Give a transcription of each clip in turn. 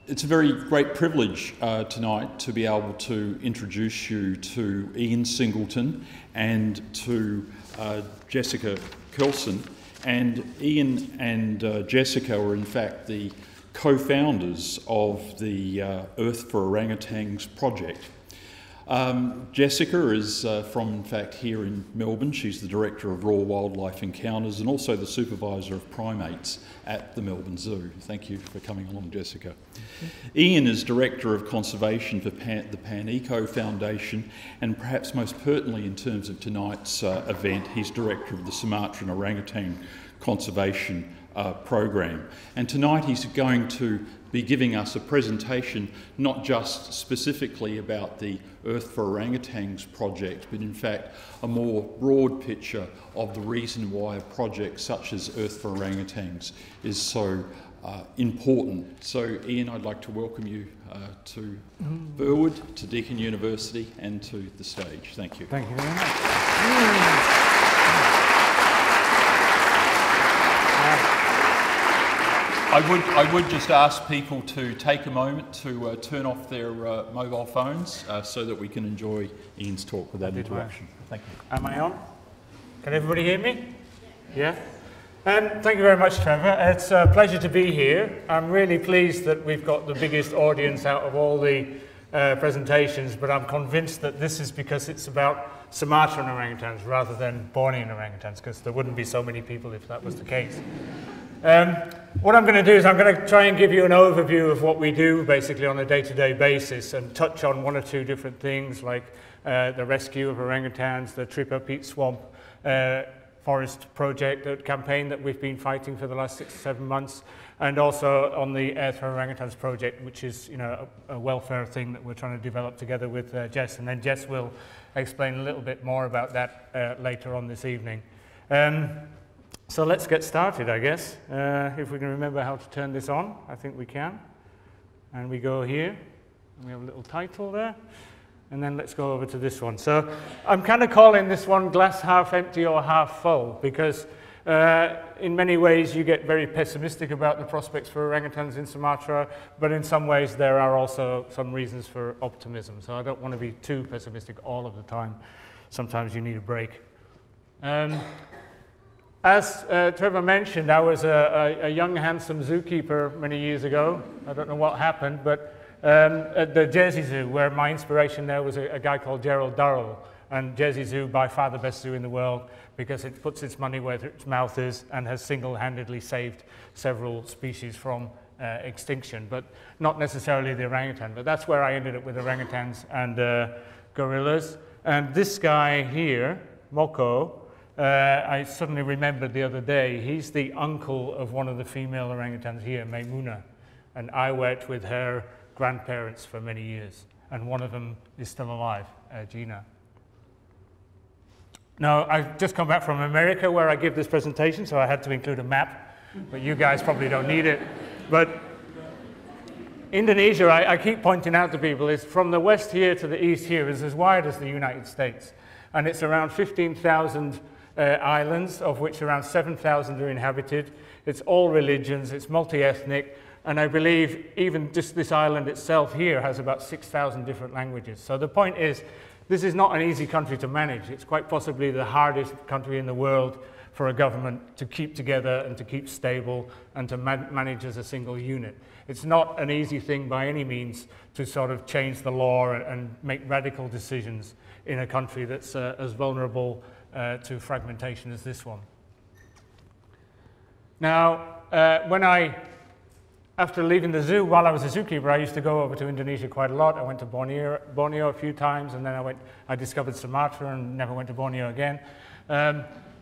It's a very great privilege tonight to be able to introduce you to Ian Singleton and to Jessica McKelson. And Ian and Jessica are in fact the co-founders of the Earth for Orangutans project. Jessica is from, in fact, here in Melbourne. She's the Director of Raw Wildlife Encounters and also the Supervisor of Primates at the Melbourne Zoo. Thank you for coming along, Jessica. Ian is Director of Conservation for the PanEco Foundation, and perhaps most pertinently in terms of tonight's event, he's Director of the Sumatran Orangutan Conservation program. And tonight he's going to be giving us a presentation not just specifically about the Earth for Orangutans project, but in fact a more broad picture of the reason why a project such as Earth for Orangutans is so important. So Ian, I'd like to welcome you to Burwood, to Deakin University and to the stage. Thank you. Thank you very much. I would just ask people to take a moment to turn off their mobile phones so that we can enjoy Ian's talk without interruption. Thank you. Am I on? Can everybody hear me? Yeah? Thank you very much, Trevor. It's a pleasure to be here. I'm really pleased that we've got the biggest audience out of all the presentations, but I'm convinced that this is because it's about Sumatran orangutans rather than Bornean orangutans, because there wouldn't be so many people if that was the case. What I'm going to do is I'm going to try and give you an overview of what we do basically on a day-to-day basis and touch on one or two different things like the rescue of orangutans, the Tripa Peat Swamp forest project campaign that we've been fighting for the last 6 or 7 months, and also on the Earth for Orangutans project, which is a welfare thing that we're trying to develop together with Jess, and then Jess will explain a little bit more about that later on this evening. So let's get started, I guess. If we can remember how to turn this on, I think we can. And we go here, and we have a little title there. And then let's go over to this one. So I'm kind of calling this one glass half empty or half full, because in many ways you get very pessimistic about the prospects for orangutans in Sumatra, but in some ways there are also some reasons for optimism. So I don't want to be too pessimistic all of the time. Sometimes you need a break. As Trevor mentioned, I was a young, handsome zookeeper many years ago. I don't know what happened, but at the Jersey Zoo, where my inspiration there was a guy called Gerald Durrell. And Jersey Zoo, by far the best zoo in the world, because it puts its money where its mouth is and has single-handedly saved several species from extinction, but not necessarily the orangutan. But that's where I ended up with orangutans and gorillas. And this guy here, Moko, I suddenly remembered the other day, he's the uncle of one of the female orangutans here, Maimuna, and I worked with her grandparents for many years, and one of them is still alive, Gina. Now, I've just come back from America where I give this presentation, so I had to include a map, but you guys probably don't need it. But Indonesia, I keep pointing out to people, is from the west here to the east here is as wide as the United States, and it's around 15,000 islands, of which around 7,000 are inhabited. It's all religions, it's multi-ethnic, and I believe even just this island itself here has about 6,000 different languages. So the point is, this is not an easy country to manage. It's quite possibly the hardest country in the world for a government to keep together and to keep stable and to manage as a single unit. It's not an easy thing by any means to sort of change the law and make radical decisions in a country that's as vulnerable to fragmentation as this one. Now, after leaving the zoo, while I was a zookeeper, I used to go over to Indonesia quite a lot. I went to Borneo a few times, and then I discovered Sumatra and never went to Borneo again,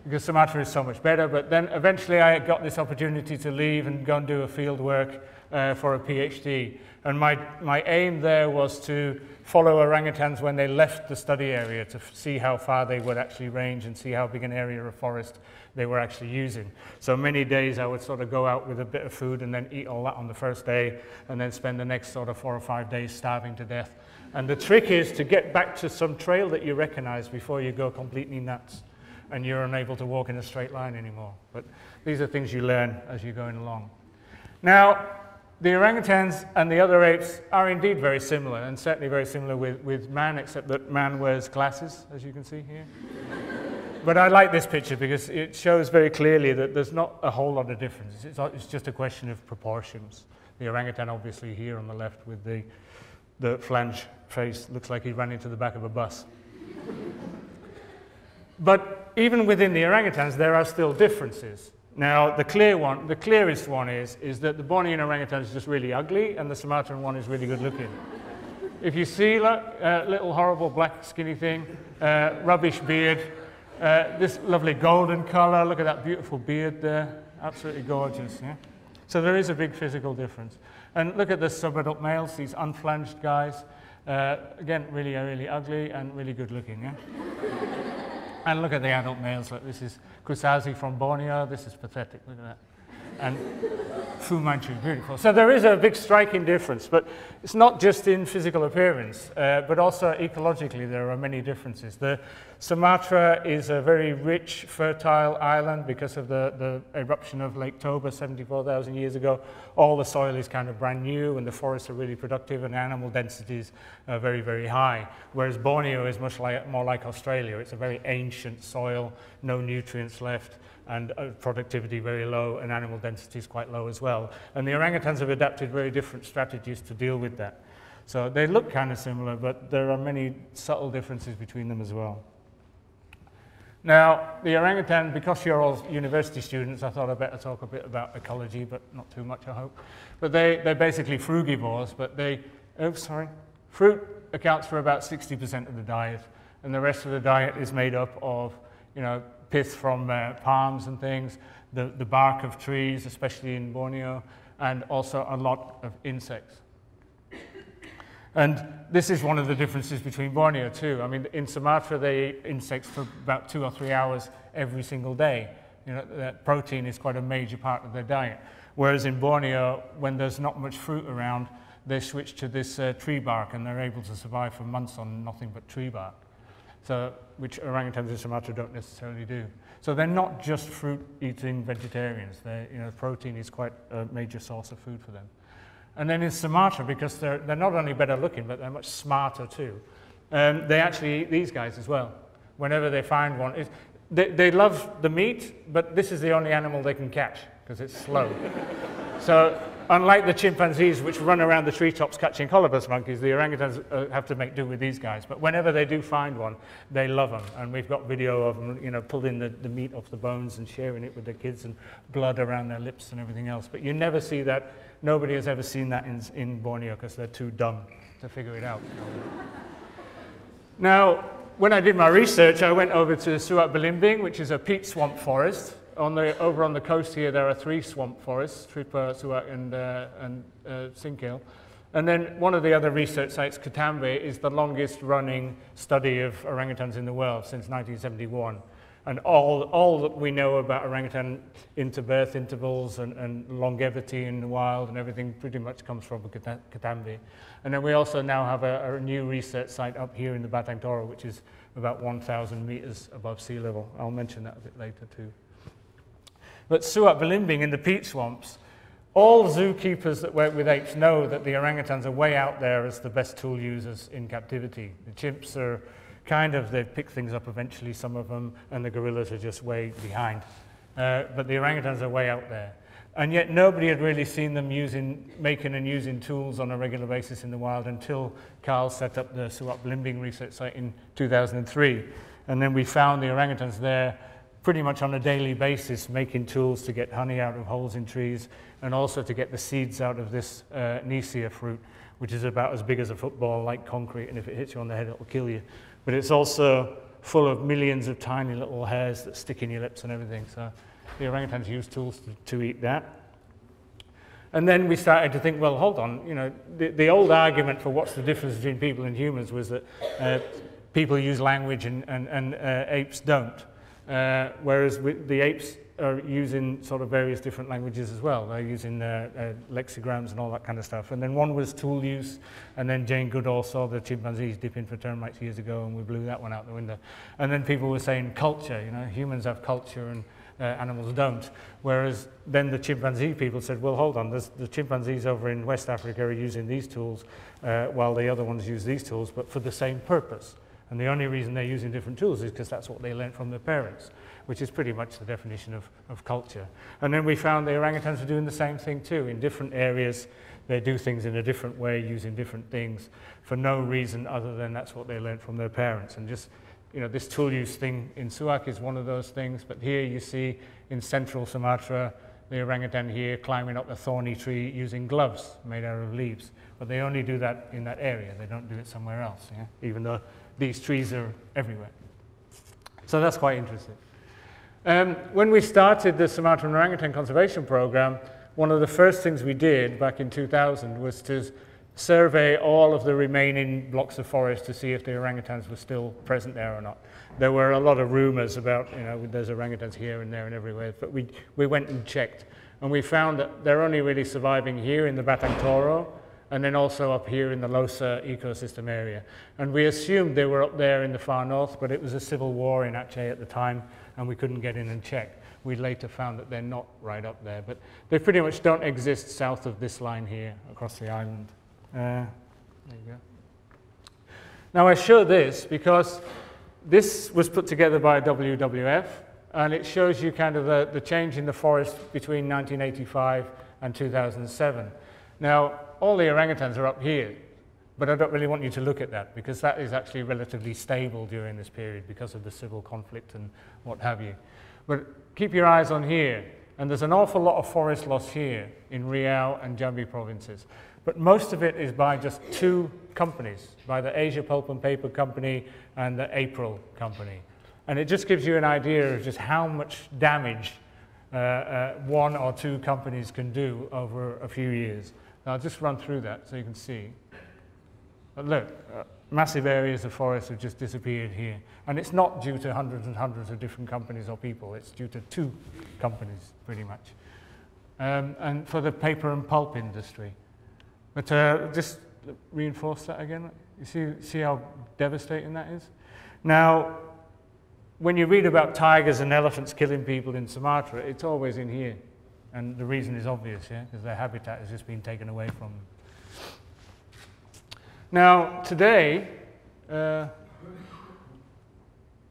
because Sumatra is so much better. But then eventually I got this opportunity to leave and go and do a field work for a PhD. And my aim there was to follow orangutans when they left the study area, to see how far they would actually range and see how big an area of forest they were actually using. So many days I would sort of go out with a bit of food and then eat all that on the first day, and then spend the next sort of 4 or 5 days starving to death. And the trick is to get back to some trail that you recognize before you go completely nuts and you're unable to walk in a straight line anymore. But these are things you learn as you're going along. Now, The orangutans and the other apes are indeed very similar, and certainly very similar with man, except that man wears glasses, as you can see here. But I like this picture because it shows very clearly that there's not a whole lot of difference. It's just a question of proportions. The orangutan obviously here on the left with the flange face looks like he ran into the back of a bus. But even within the orangutans, there are still differences. Now, the clearest one is that the Bornean orangutan is just really ugly, and the Sumatran one is really good looking. If you see, look, little horrible black skinny thing, rubbish beard, this lovely golden color, look at that beautiful beard there, absolutely gorgeous, yeah? So there is a big physical difference. And look at the subadult males, these unflanged guys, again, really, really ugly and really good looking, yeah? And look at the adult males, look, this is Kusazi from Borneo, this is pathetic, look at that. And Fu Manchu, beautiful. So there is a big striking difference, but it's not just in physical appearance, but also ecologically there are many differences. The Sumatra is a very rich, fertile island because of the eruption of Lake Toba 74,000 years ago. All the soil is kind of brand new and the forests are really productive and animal densities are very, very high. Whereas Borneo is much more like Australia. It's a very ancient soil, no nutrients left, and productivity very low, and animal density is quite low as well. And the orangutans have adapted very different strategies to deal with that. So they look kind of similar, but there are many subtle differences between them as well. Now, the orangutan, because you're all university students, I thought I'd better talk a bit about ecology, but not too much, I hope. But they're basically frugivores, but fruit accounts for about 60% of the diet, and the rest of the diet is made up of, pith from palms and things, the bark of trees, especially in Borneo, and also a lot of insects. And this is one of the differences between Borneo too. I mean, in Sumatra they eat insects for about 2 or 3 hours every single day. That protein is quite a major part of their diet. Whereas in Borneo, when there's not much fruit around, they switch to this tree bark, and they're able to survive for months on nothing but tree bark. So, which orangutans in Sumatra don't necessarily do. So they're not just fruit-eating vegetarians. Protein is quite a major source of food for them. And then in Sumatra, because they're not only better looking, but they're much smarter too, they actually eat these guys as well. Whenever they find one, they love the meat, but this is the only animal they can catch, because it's slow. So, unlike the chimpanzees, which run around the treetops catching colobus monkeys, the orangutans have to make do with these guys. But whenever they do find one, they love them. And we've got video of them, pulling the meat off the bones and sharing it with their kids, and blood around their lips and everything else. But you never see that. Nobody has ever seen that in Borneo because they're too dumb to figure it out. Now, when I did my research, I went over to Suat Belimbing, which is a peat swamp forest. Over on the coast here, there are 3 swamp forests, Tripa, Suat, and Singkil. And then one of the other research sites, Katambe, is the longest running study of orangutans in the world since 1971. And all that we know about orangutan birth intervals and longevity in the wild and everything pretty much comes from Katambe. And then we also now have a new research site up here in the Batang Toru, which is about 1,000 meters above sea level. I'll mention that a bit later too. But Suat Belimbing in the peat swamps, all zookeepers that work with apes know that the orangutans are way out there as the best tool users in captivity. The chimps are they pick things up eventually, some of them, and the gorillas are just way behind. But the orangutans are way out there. And yet nobody had really seen them making and using tools on a regular basis in the wild until Carl set up the Suat Belimbing research site in 2003. And then we found the orangutans there pretty much on a daily basis, making tools to get honey out of holes in trees, and also to get the seeds out of this Nisia fruit, which is about as big as a football, like concrete, and if it hits you on the head, it will kill you. But it's also full of millions of tiny little hairs that stick in your lips and everything. So the orangutans use tools to eat that. And then we started to think, well, hold on, the old argument for what's the difference between people and humans was that people use language and apes don't. Whereas the apes are using sort of various different languages as well. They're using lexigrams and all that kind of stuff. And then one was tool use, and then Jane Goodall saw the chimpanzees dipping for termites years ago, and we blew that one out the window. And then people were saying culture, humans have culture, animals don't. Whereas then the chimpanzee people said, well, hold on, the chimpanzees over in West Africa are using these tools while the other ones use these tools, but for the same purpose. And the only reason they're using different tools is because that's what they learned from their parents, which is pretty much the definition of culture. And then we found the orangutans are doing the same thing too. In different areas, they do things in a different way, using different things for no reason other than that's what they learned from their parents. And just, you know, this tool use thing in Suak is one of those things, but here you see in central Sumatra, the orangutan here climbing up a thorny tree using gloves made out of leaves. But they only do that in that area. They don't do it somewhere else, yeah? Even though these trees are everywhere. So that's quite interesting. When we started the Sumatran Orangutan Conservation Program, one of the first things we did back in 2000 was to survey all of the remaining blocks of forest to see if the orangutans were still present there or not. There were a lot of rumors about, you know, there's orangutans here and there and everywhere, but we went and checked, and we found that they're only really surviving here in the Batang Toro, and then also up here in the Losa ecosystem area. And we assumed they were up there in the far north, but it was a civil war in Aceh at the time, and we couldn't get in and check. We later found that they're not right up there, but they pretty much don't exist south of this line here across the island. There you go. Now I show this because this was put together by WWF, and it shows you kind of the change in the forest between 1985 and 2007. Now, all the orangutans are up here, but I don't really want you to look at that because that is actually relatively stable during this period because of the civil conflict and what have you. But keep your eyes on here, and there's an awful lot of forest loss here in Riau and Jambi provinces. But most of it is by just two companies, by the Asia Pulp and Paper Company and the April Company. And it just gives you an idea of just how much damage one or two companies can do over a few years. Now, I'll just run through that so you can see. But look, massive areas of forest have just disappeared here. And it's not due to hundreds and hundreds of different companies or people. It's due to two companies, pretty much. And for the paper and pulp industry. But just reinforce that again. You see how devastating that is? Now, when you read about tigers and elephants killing people in Sumatra, it's always in here. And the reason is obvious, yeah, because their habitat has just been taken away from them. Now, today,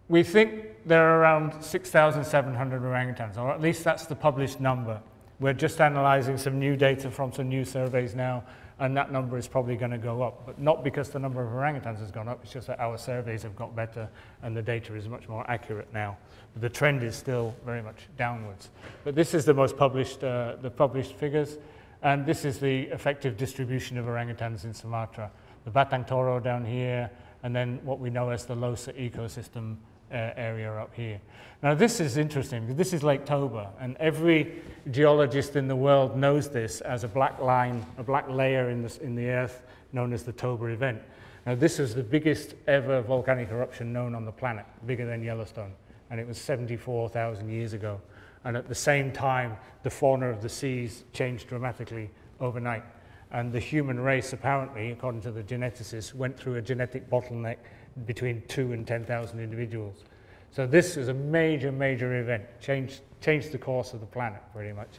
we think there are around 6,700 orangutans, or at least that's the published number. We're just analyzing some new data from some new surveys now, and that number is probably going to go up, but not because the number of orangutans has gone up, it's just that our surveys have got better and the data is much more accurate now. But the trend is still very much downwards. But this is the most published, the published figures, and this is the effective distribution of orangutans in Sumatra. The Batang Toro down here, and then what we know as the Losa ecosystem area up here. Now this is interesting, because this is Lake Toba, and every geologist in the world knows this as a black line, a black layer in the earth known as the Toba event. Now this is the biggest ever volcanic eruption known on the planet, bigger than Yellowstone, and it was 74,000 years ago. And at the same time, the fauna of the seas changed dramatically overnight. And the human race, apparently, according to the geneticists, went through a genetic bottleneck between 2,000 and 10,000 individuals. So this is a major, major event, changed the course of the planet, pretty much,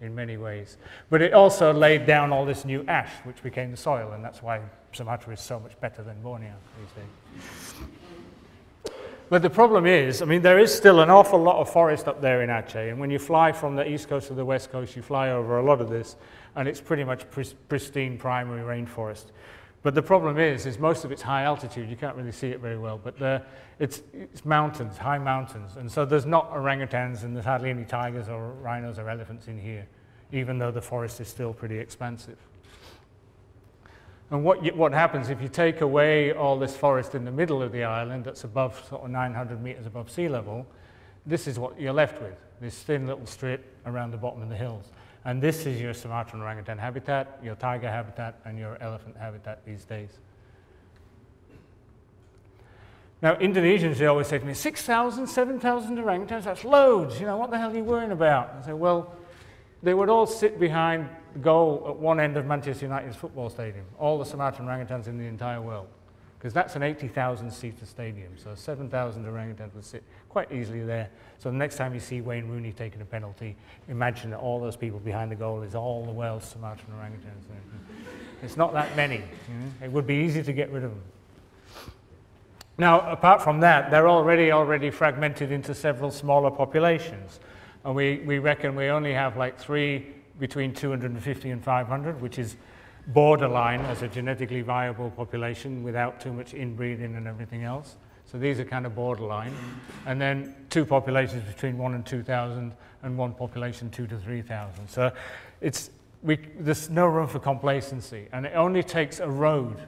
in many ways. But it also laid down all this new ash, which became the soil, and that's why Sumatra is so much better than Borneo these days. But the problem is, I mean, there is still an awful lot of forest up there in Aceh, and when you fly from the east coast to the west coast, you fly over a lot of this, and it's pretty much pristine primary rainforest. But the problem is most of it's high altitude. You can't really see it very well, but it's mountains, high mountains, and so there's not orangutans and there's hardly any tigers or rhinos or elephants in here, even though the forest is still pretty expansive. And what happens if you take away all this forest in the middle of the island that's above sort of 900 meters above sea level, this is what you're left with, this thin little strip around the bottom of the hills. And this is your Sumatran orangutan habitat, your tiger habitat, and your elephant habitat these days. Now, Indonesians, they always say to me, 6,000, 7,000 orangutans, that's loads, you know, what the hell are you worrying about? I say, well, they would all sit behind the goal at one end of Manchester United's football stadium, all the Sumatran orangutans in the entire world. because that's an 80,000-seater stadium, so 7,000 orangutans would sit quite easily there. So the next time you see Wayne Rooney taking a penalty, imagine that all those people behind the goal is all the world's Sumatran orangutans. It's not that many. It would be easy to get rid of them. Now, apart from that, they're already fragmented into several smaller populations. And we reckon we only have like 3 between 250 and 500, which is borderline as a genetically viable population without too much inbreeding and everything else. So these are kind of borderline. And then 2 populations between 1 and 2,000 and 1 population 2 to 3,000. So there's no room for complacency. And it only takes a road.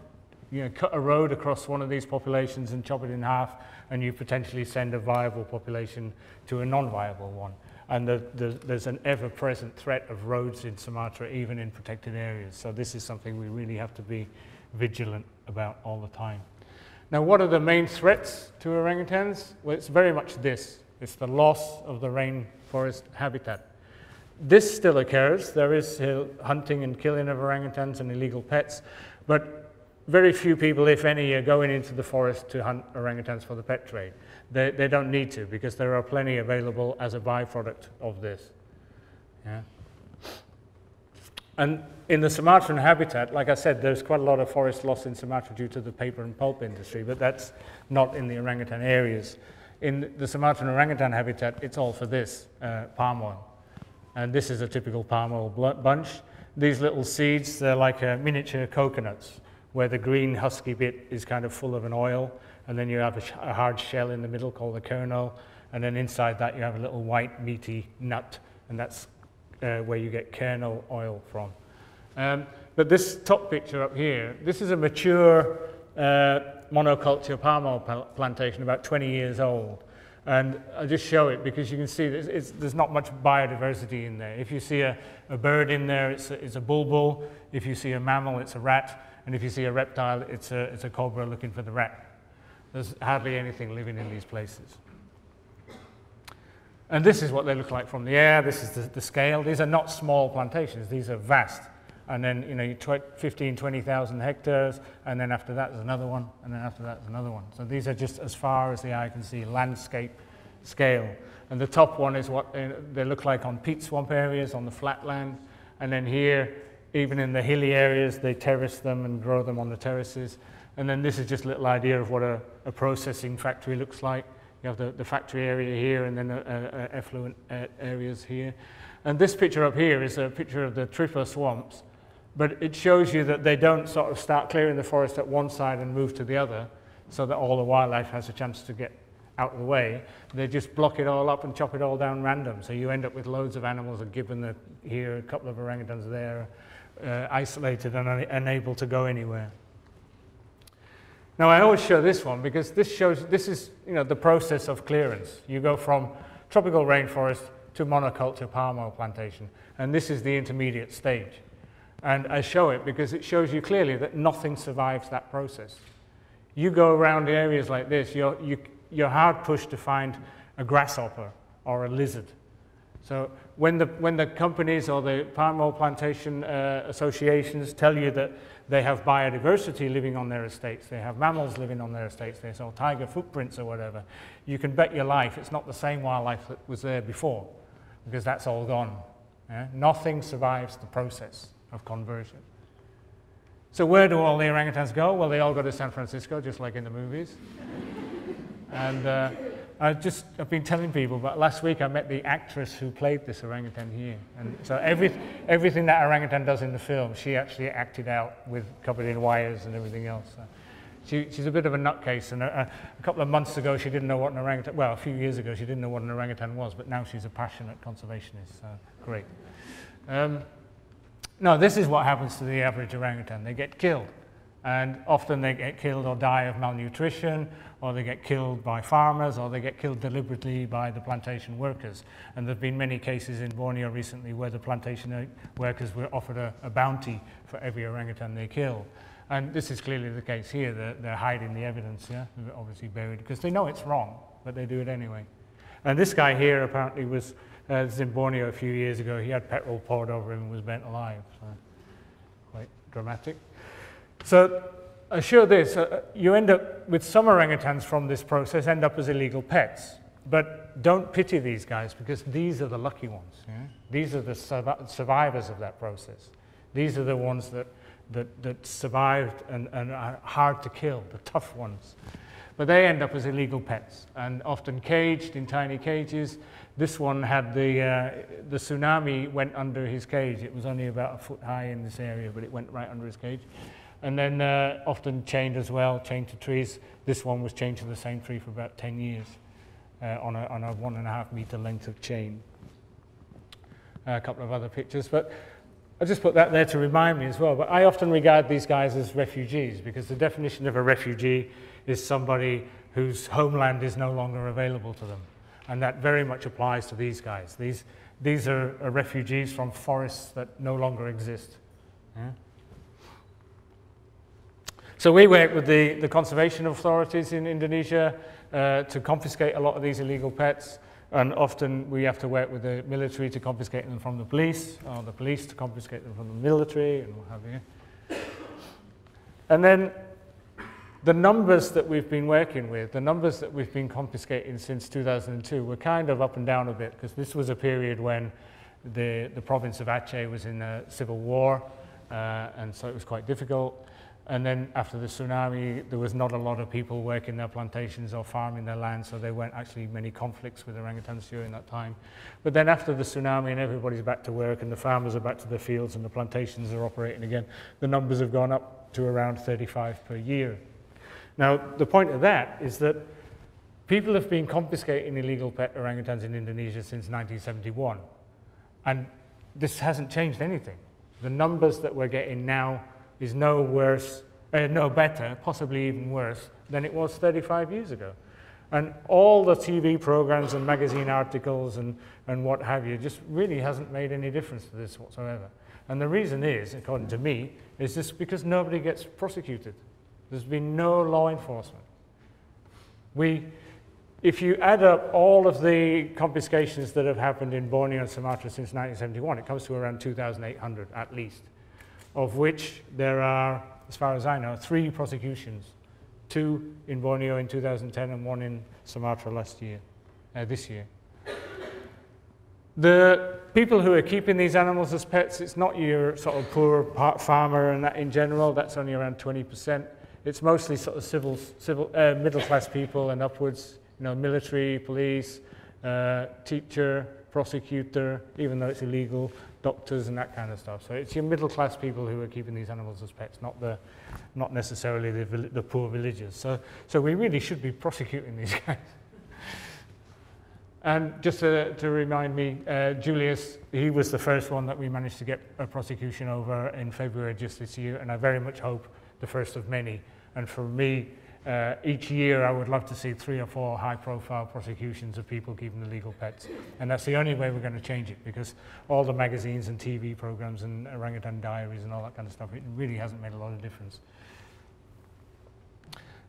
Cut a road across one of these populations and chop it in half, and you potentially send a viable population to a non-viable one. And there's an ever-present threat of roads in Sumatra, even in protected areas. So this is something we really have to be vigilant about all the time. Now, what are the main threats to orangutans? Well, it's very much this. It's the loss of the rainforest habitat. This still occurs. There is hunting and killing of orangutans and illegal pets, but very few people, if any, are going into the forest to hunt orangutans for the pet trade. They don't need to, because there are plenty available as a byproduct of this. Yeah. And in the Sumatran habitat, like I said, there's quite a lot of forest loss in Sumatra due to the paper and pulp industry, but that's not in the orangutan areas. In the Sumatran orangutan habitat, it's all for this, palm oil. And this is a typical palm oil bunch. These little seeds, they're like miniature coconuts, where the green husky bit is kind of full of an oil, and then you have a hard shell in the middle called the kernel, and then inside that you have a little white meaty nut, and that's where you get kernel oil from. But this top picture up here, this is a mature monoculture palm oil plantation, about 20 years old. And I'll just show it because you can see there's not much biodiversity in there. If you see a bird in there, it's a bulbul. If you see a mammal, it's a rat. And if you see a reptile, it's a cobra looking for the rat. There's hardly anything living in these places. And this is what they look like from the air. This is the scale. These are not small plantations. These are vast. And then, you 15, 20,000 hectares, and then after that there's another one, and then after that there's another one. So these are just as far as the eye can see, landscape scale. And the top one is what they look like on peat swamp areas, on the flatland. And then here, even in the hilly areas, they terrace them and grow them on the terraces. And then this is just a little idea of what a processing factory looks like. You have the factory area here, and then effluent areas here. And this picture up here is a picture of the Tripper swamps, but it shows you that they don't sort of start clearing the forest at one side and move to the other, so that all the wildlife has a chance to get out of the way. They just block it all up and chop it all down random. So you end up with loads of animals, a gibbon here, a couple of orangutans there, isolated and unable to go anywhere. Now I always show this one because this is the process of clearance. You go from tropical rainforest to monoculture palm oil plantation, and this is the intermediate stage. And I show it because it shows you clearly that nothing survives that process. You go around areas like this, you're hard pushed to find a grasshopper or a lizard. So when the companies or the palm oil plantation associations tell you that they have biodiversity living on their estates, they have mammals living on their estates, they saw tiger footprints or whatever, you can bet your life it's not the same wildlife that was there before, because that's all gone. Yeah? Nothing survives the process of conversion. So where do all the orangutans go? Well, they all go to San Francisco, just like in the movies. And I've been telling people, but last week I met the actress who played this orangutan here. And so everything that orangutan does in the film, she actually acted out with covered in wires and everything else. So she's a bit of a nutcase, and a couple of months ago she didn't know what an orangutan, well, a few years ago she didn't know what an orangutan was, but now she's a passionate conservationist, so great. No, this is what happens to the average orangutan. They get killed. And often they get killed or die of malnutrition, or they get killed by farmers, or they get killed deliberately by the plantation workers. And there have been many cases in Borneo recently where the plantation workers were offered a bounty for every orangutan they kill. And this is clearly the case here. They're hiding the evidence, yeah? They're obviously buried, because they know it's wrong, but they do it anyway. And this guy here apparently was in Borneo a few years ago. He had petrol poured over him and was burnt alive. So quite dramatic. So I show this, you end up with some orangutans from this process end up as illegal pets. But don't pity these guys, because these are the lucky ones. Yeah? These are the survivors of that process. These are the ones that survived and are hard to kill, the tough ones. But they end up as illegal pets, and often caged in tiny cages. This one had the tsunami went under his cage. It was only about a foot high in this area, but it went right under his cage. And then often chained as well, chained to trees. This one was chained to the same tree for about 10 years. On a 1.5 meter length of chain. A couple of other pictures, but I just put that there to remind me as well. But I often regard these guys as refugees, because the definition of a refugee is somebody whose homeland is no longer available to them. And that very much applies to these guys. These are refugees from forests that no longer exist. Yeah? So we work with the conservation authorities in Indonesia to confiscate a lot of these illegal pets, and often we have to work with the military to confiscate them from the police, or the police to confiscate them from the military, and what have you. And then the numbers that we've been working with, the numbers that we've been confiscating since 2002 were kind of up and down a bit, because this was a period when the province of Aceh was in a civil war, and so it was quite difficult. And then after the tsunami, there was not a lot of people working their plantations or farming their land, so there weren't actually many conflicts with orangutans during that time. But then after the tsunami and everybody's back to work and the farmers are back to their fields and the plantations are operating again, the numbers have gone up to around 35 per year. Now, the point of that is that people have been confiscating illegal pet orangutans in Indonesia since 1971, and this hasn't changed anything. The numbers that we're getting now is no better, possibly even worse, than it was 35 years ago. And all the TV programs and magazine articles and what have you just really hasn't made any difference to this whatsoever. And the reason is, according to me, is just because nobody gets prosecuted. There's been no law enforcement. If you add up all of the confiscations that have happened in Borneo and Sumatra since 1971, it comes to around 2,800 at least, of which there are, as far as I know, 3 prosecutions, 2 in Borneo in 2010 and 1 in Sumatra this year. The people who are keeping these animals as pets, it's not your sort of poor farmer and that in general, that's only around 20%. It's mostly sort of middle-class people and upwards, you know, military, police, teacher, prosecutor, even though it's illegal, doctors and that kind of stuff. So it's your middle-class people who are keeping these animals as pets, not necessarily the poor villagers. So we really should be prosecuting these guys. And just to remind me, Julius, he was the first one that we managed to get a prosecution over in February just this year, and I very much hope the first of many. And for me, each year I would love to see 3 or 4 high-profile prosecutions of people keeping illegal pets. And that's the only way we're going to change it, because all the magazines and TV programs and orangutan diaries and all that kind of stuff, it really hasn't made a lot of difference.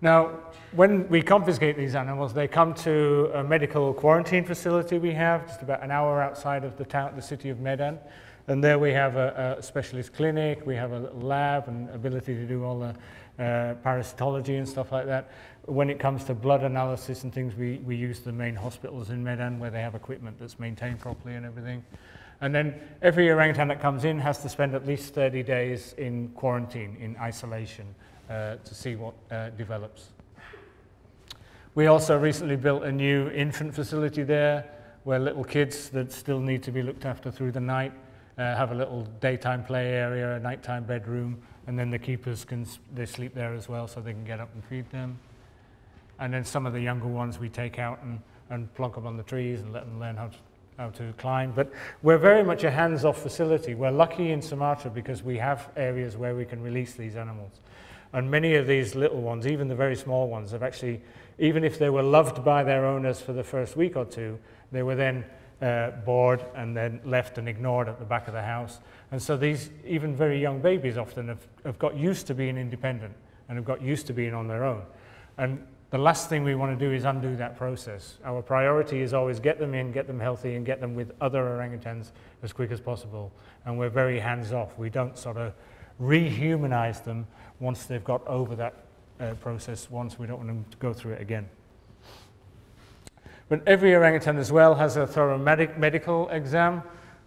Now, when we confiscate these animals, they come to a medical quarantine facility we have, just about an hour outside of the city of Medan. And there we have a specialist clinic, we have a lab and ability to do all the parasitology and stuff like that. When it comes to blood analysis and things, we use the main hospitals in Medan where they have equipment that's maintained properly and everything. And then every orangutan that comes in has to spend at least 30 days in quarantine, in isolation, to see what develops. We also recently built a new infant facility there where little kids that still need to be looked after through the night have a little daytime play area, a nighttime bedroom, and then the keepers they sleep there as well so they can get up and feed them. And then some of the younger ones we take out and plonk them on the trees and let them learn how to climb. But we're very much a hands-off facility. We're lucky in Sumatra because we have areas where we can release these animals. And many of these little ones, even the very small ones, have actually, even if they were loved by their owners for the first week or two, they were then bored and then left and ignored at the back of the house. And so these even very young babies often have got used to being independent and have got used to being on their own. And the last thing we want to do is undo that process. Our priority is always get them in, get them healthy, and get them with other orangutans as quick as possible. And we're very hands-off. We don't sort of rehumanize them once they've got over that process. Once we don't want them to go through it again. But every orangutan as well has a thorough medical exam.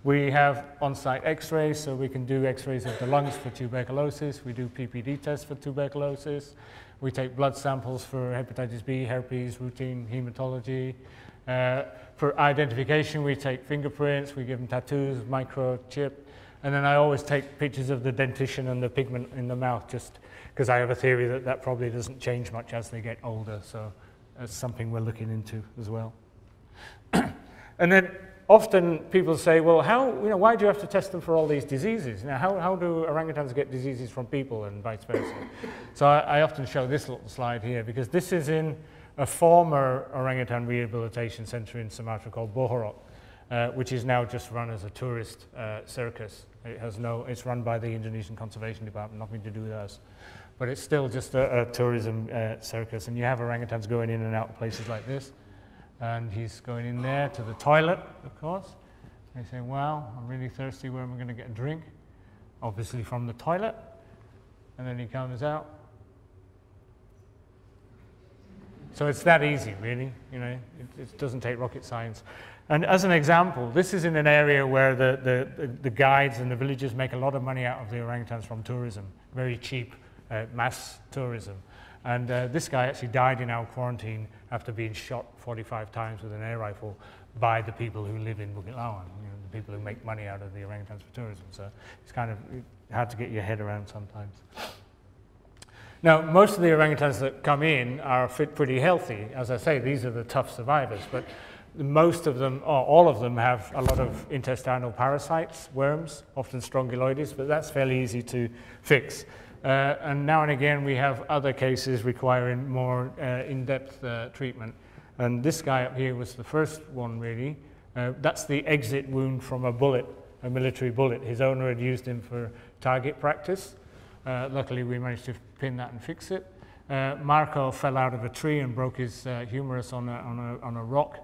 We have on-site x-rays, so we can do x-rays of the lungs for tuberculosis. We do PPD tests for tuberculosis. We take blood samples for hepatitis B, herpes, routine hematology. For identification, we take fingerprints, we give them tattoos, microchip, and then I always take pictures of the dentition and the pigment in the mouth, just because I have a theory that that probably doesn't change much as they get older, so that's something we're looking into as well. And then often people say, well, why do you have to test them for all these diseases? Now, how do orangutans get diseases from people and vice versa? So I often show this little slide here, because this is in a former orangutan rehabilitation center in Sumatra called Bohorok, which is now just run as a tourist circus. It's run by the Indonesian Conservation Department, nothing to do with us. But it's still just a tourism circus, and you have orangutans going in and out of places like this. And he's going in there to the toilet, of course. They say, wow, I'm really thirsty, where am I going to get a drink? Obviously from the toilet. And then he comes out. So it's that easy, really. It doesn't take rocket science. And as an example, this is in an area where the guides and the villagers make a lot of money out of the orangutans from tourism, very cheap mass tourism. And this guy actually died in our quarantine after being shot 45 times with an air rifle by the people who live in Bukit Lawan, the people who make money out of the orangutans for tourism. So it's kind of hard to get your head around sometimes. Now, most of the orangutans that come in are pretty healthy. As I say, these are the tough survivors, but most of them, or all of them, have a lot of intestinal parasites, worms, often strongyloides, but that's fairly easy to fix. And now and again we have other cases requiring more in-depth treatment. And this guy up here was the first one, really. That's the exit wound from a bullet, a military bullet. His owner had used him for target practice. Luckily we managed to pin that and fix it. Marco fell out of a tree and broke his humerus on a rock.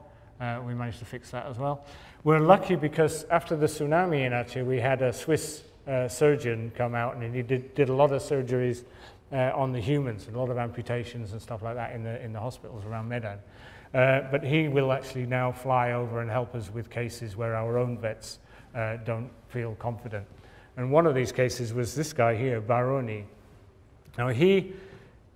We managed to fix that as well. We're lucky because after the tsunami in Aceh, we had a Swiss surgeon come out, and he did a lot of surgeries on the humans, a lot of amputations and stuff like that in the hospitals around Medan. But he will actually now fly over and help us with cases where our own vets don't feel confident. And one of these cases was this guy here, Baroni. Now he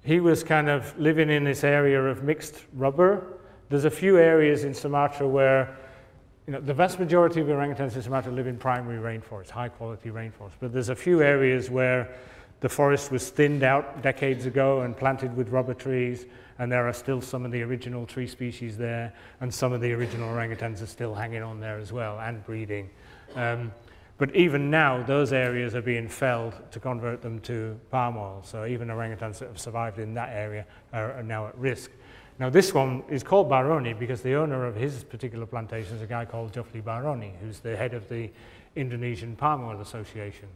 was kind of living in this area of mixed rubber. There's a few areas in Sumatra where the vast majority of orangutans in Sumatra live in primary rainforest, high quality rainforest, but there's a few areas where the forest was thinned out decades ago and planted with rubber trees, and there are still some of the original tree species there, and some of the original orangutans are still hanging on there as well, and breeding. But even now, those areas are being felled to convert them to palm oil, so even orangutans that have survived in that area are now at risk. Now this one is called Baroni because the owner of his particular plantation is a guy called Jofli Baroni, who's the head of the Indonesian Palm Oil Association.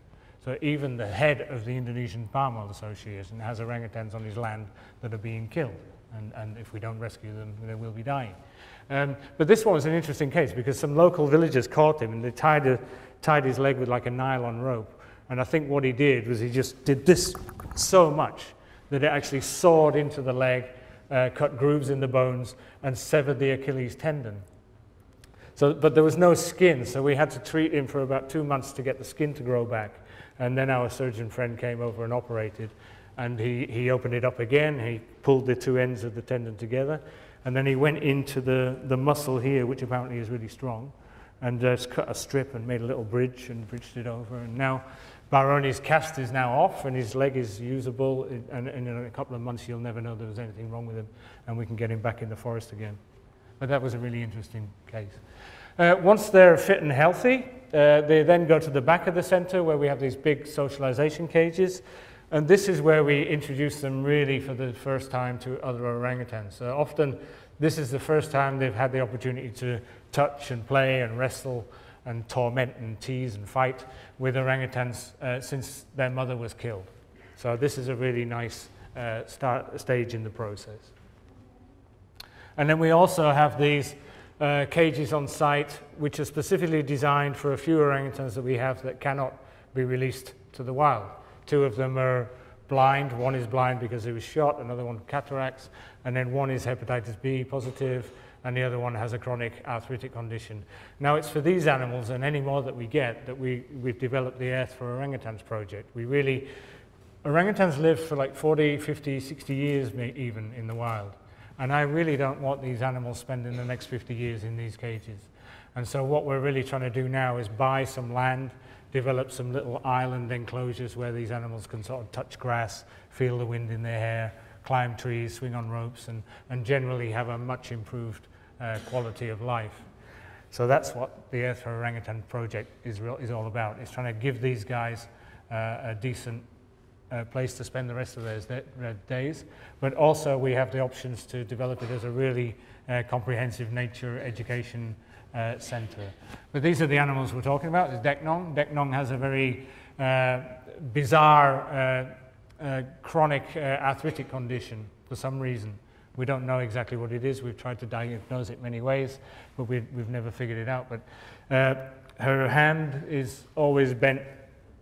So even the head of the Indonesian Palm Oil Association has orangutans on his land that are being killed. And if we don't rescue them, they will be dying. But this one was an interesting case because some local villagers caught him and they tied his leg with like a nylon rope. And I think what he did was he just did this so much that it actually sawed into the leg, cut grooves in the bones, and severed the Achilles tendon. But there was no skin, so we had to treat him for about 2 months to get the skin to grow back. And then our surgeon friend came over and operated, and he opened it up again, he pulled the two ends of the tendon together, and then he went into the muscle here, which apparently is really strong, and just cut a strip and made a little bridge and bridged it over. And now Baroni's cast is now off and his leg is usable, and in a couple of months you'll never know there was anything wrong with him and we can get him back in the forest again. But that was a really interesting case. Once they're fit and healthy, they then go to the back of the center where we have these big socialization cages, and this is where we introduce them really for the first time to other orangutans. So often this is the first time they've had the opportunity to touch and play and wrestle and torment and tease and fight with orangutans since their mother was killed. So this is a really nice stage in the process. And then we also have these cages on site which are specifically designed for a few orangutans that we have that cannot be released to the wild. 2 of them are blind. One is blind because he was shot, another one cataracts, and then one is hepatitis B positive, and the other one has a chronic arthritic condition. Now, it's for these animals and any more that we get that we've developed the Earth for Orangutans project. Orangutans live for like 40, 50, 60 years even in the wild. And I really don't want these animals spending the next 50 years in these cages. And so what we're really trying to do now is buy some land, develop some little island enclosures where these animals can sort of touch grass, feel the wind in their hair, climb trees, swing on ropes, and generally have a much improved quality of life. So that's what the Earth for Orangutan project is all about. It's trying to give these guys a decent place to spend the rest of their days, but also we have the options to develop it as a really comprehensive nature education centre. But these are the animals we're talking about. There's Deknong. Deknong has a very bizarre chronic arthritic condition for some reason. We don't know exactly what it is. We've tried to diagnose it many ways, but we've never figured it out. But her hand is always bent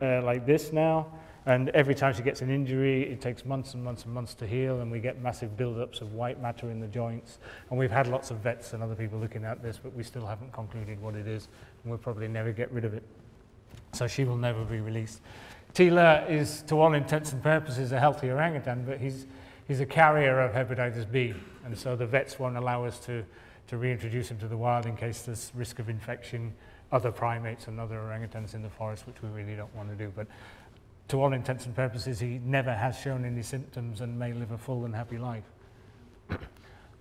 like this now, and every time she gets an injury, it takes months and months and months to heal, and we get massive build-ups of white matter in the joints. And we've had lots of vets and other people looking at this, but we still haven't concluded what it is, and we'll probably never get rid of it. So she will never be released. Tila is, to all intents and purposes, a healthy orangutan, but he's a carrier of hepatitis B, and so the vets won't allow us to reintroduce him to the wild in case there's risk of infection other primates and other orangutans in the forest, which we really don't want to do. But to all intents and purposes, he never has shown any symptoms and may live a full and happy life.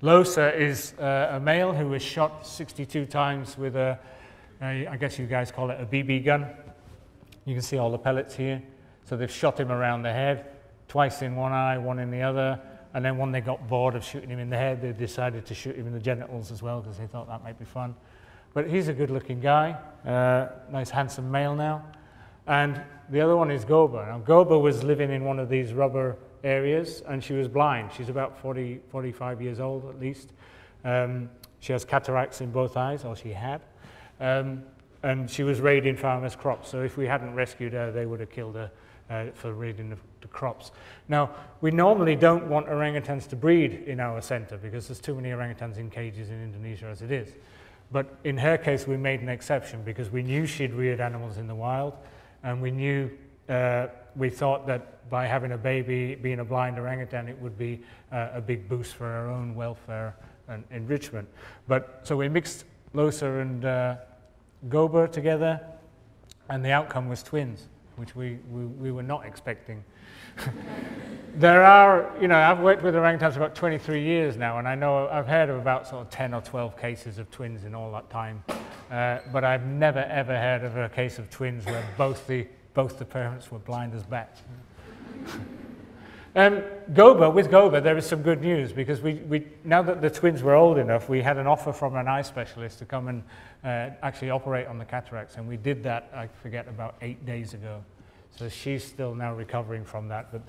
Losa is a male who was shot 62 times with I guess you guys call it a BB gun. You can see all the pellets here. So they've shot him around the head, twice in one eye, one in the other, and then when they got bored of shooting him in the head, they decided to shoot him in the genitals as well because they thought that might be fun. But he's a good-looking guy, nice handsome male now. And the other one is Goba. Now, Goba was living in one of these rubber areas, and she was blind. She's about 40, 45 years old at least. She has cataracts in both eyes, or she had. And she was raiding farmers' crops. So if we hadn't rescued her, they would have killed her for raiding the crops. Now, we normally don't want orangutans to breed in our centre because there's too many orangutans in cages in Indonesia as it is. But in her case, we made an exception because we knew she'd reared animals in the wild, and we knew, we thought that by having a baby, being a blind orangutan, it would be a big boost for our own welfare and enrichment. But so we mixed Losa and Goba together, and the outcome was twins, which we were not expecting. There are, I've worked with orangutans for about 23 years now, and I've heard of about sort of 10 or 12 cases of twins in all that time. But I've never ever heard of a case of twins where both the parents were blind as bats. With Goba, there is some good news because we now that the twins were old enough, we had an offer from an eye specialist to come and actually operate on the cataracts, and we did that, I forget, about 8 days ago. So she's still now recovering from that, but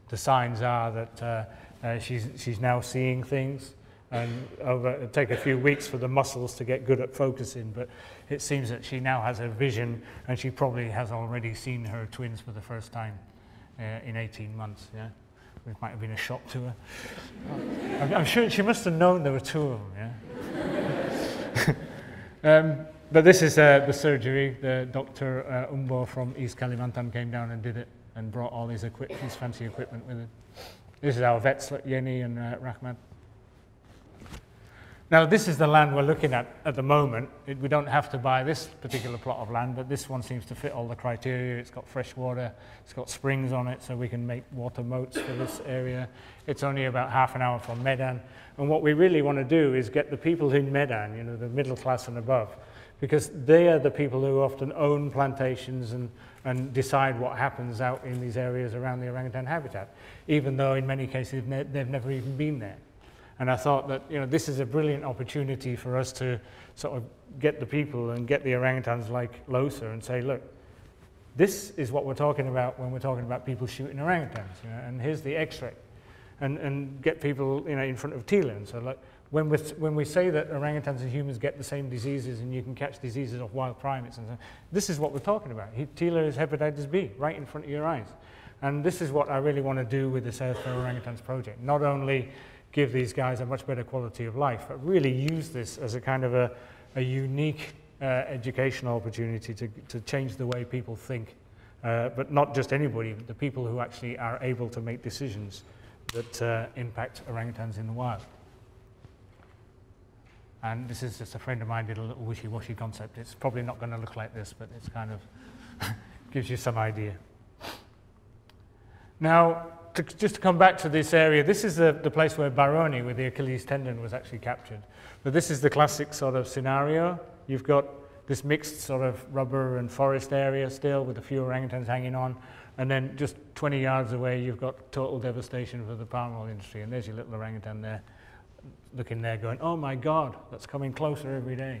the signs are that she's now seeing things, and it'll take a few weeks for the muscles to get good at focusing, but it seems that she now has her vision, and she probably has already seen her twins for the first time in 18 months, yeah? It might have been a shock to her. I'm sure she must have known there were 2 of them, yeah? But this is the surgery. The Dr. Umbo from East Kalimantan came down and did it and brought all his fancy equipment with him. This is our vets, Yeni and Rahmat. Now, this is the land we're looking at the moment. We don't have to buy this particular plot of land, but this one seems to fit all the criteria. It's got fresh water, it's got springs on it, so we can make water moats for this area. It's only about half an hour from Medan. And what we really want to do is get the people in Medan, the middle class and above, because they are the people who often own plantations and decide what happens out in these areas around the orangutan habitat, even though in many cases they've never even been there. And I thought that this is a brilliant opportunity for us to sort of get the people and get the orangutans like Losa and say, look, this is what we're talking about when we're talking about people shooting orangutans, and here's the extract, and get people in front of Tila. And so like, when we say that orangutans and humans get the same diseases and you can catch diseases of wild primates, and so, this is what we're talking about. Tila is hepatitis B right in front of your eyes. And this is what I really want to do with the South for Orangutans project. Not only give these guys a much better quality of life, but really use this as a kind of a unique educational opportunity to change the way people think. But not just anybody, but the people who actually are able to make decisions that impact orangutans in the wild. And this is just a friend of mine did a little wishy-washy concept. It's probably not going to look like this, but it's kind of gives you some idea. Now, just to come back to this area, this is the place where Baroni, with the Achilles tendon, was actually captured. But this is the classic sort of scenario. You've got this mixed sort of rubber and forest area still with a few orangutans hanging on. And then just 20 yards away, you've got total devastation for the palm oil industry. And there's your little orangutan there, looking there going, oh my God, that's coming closer every day.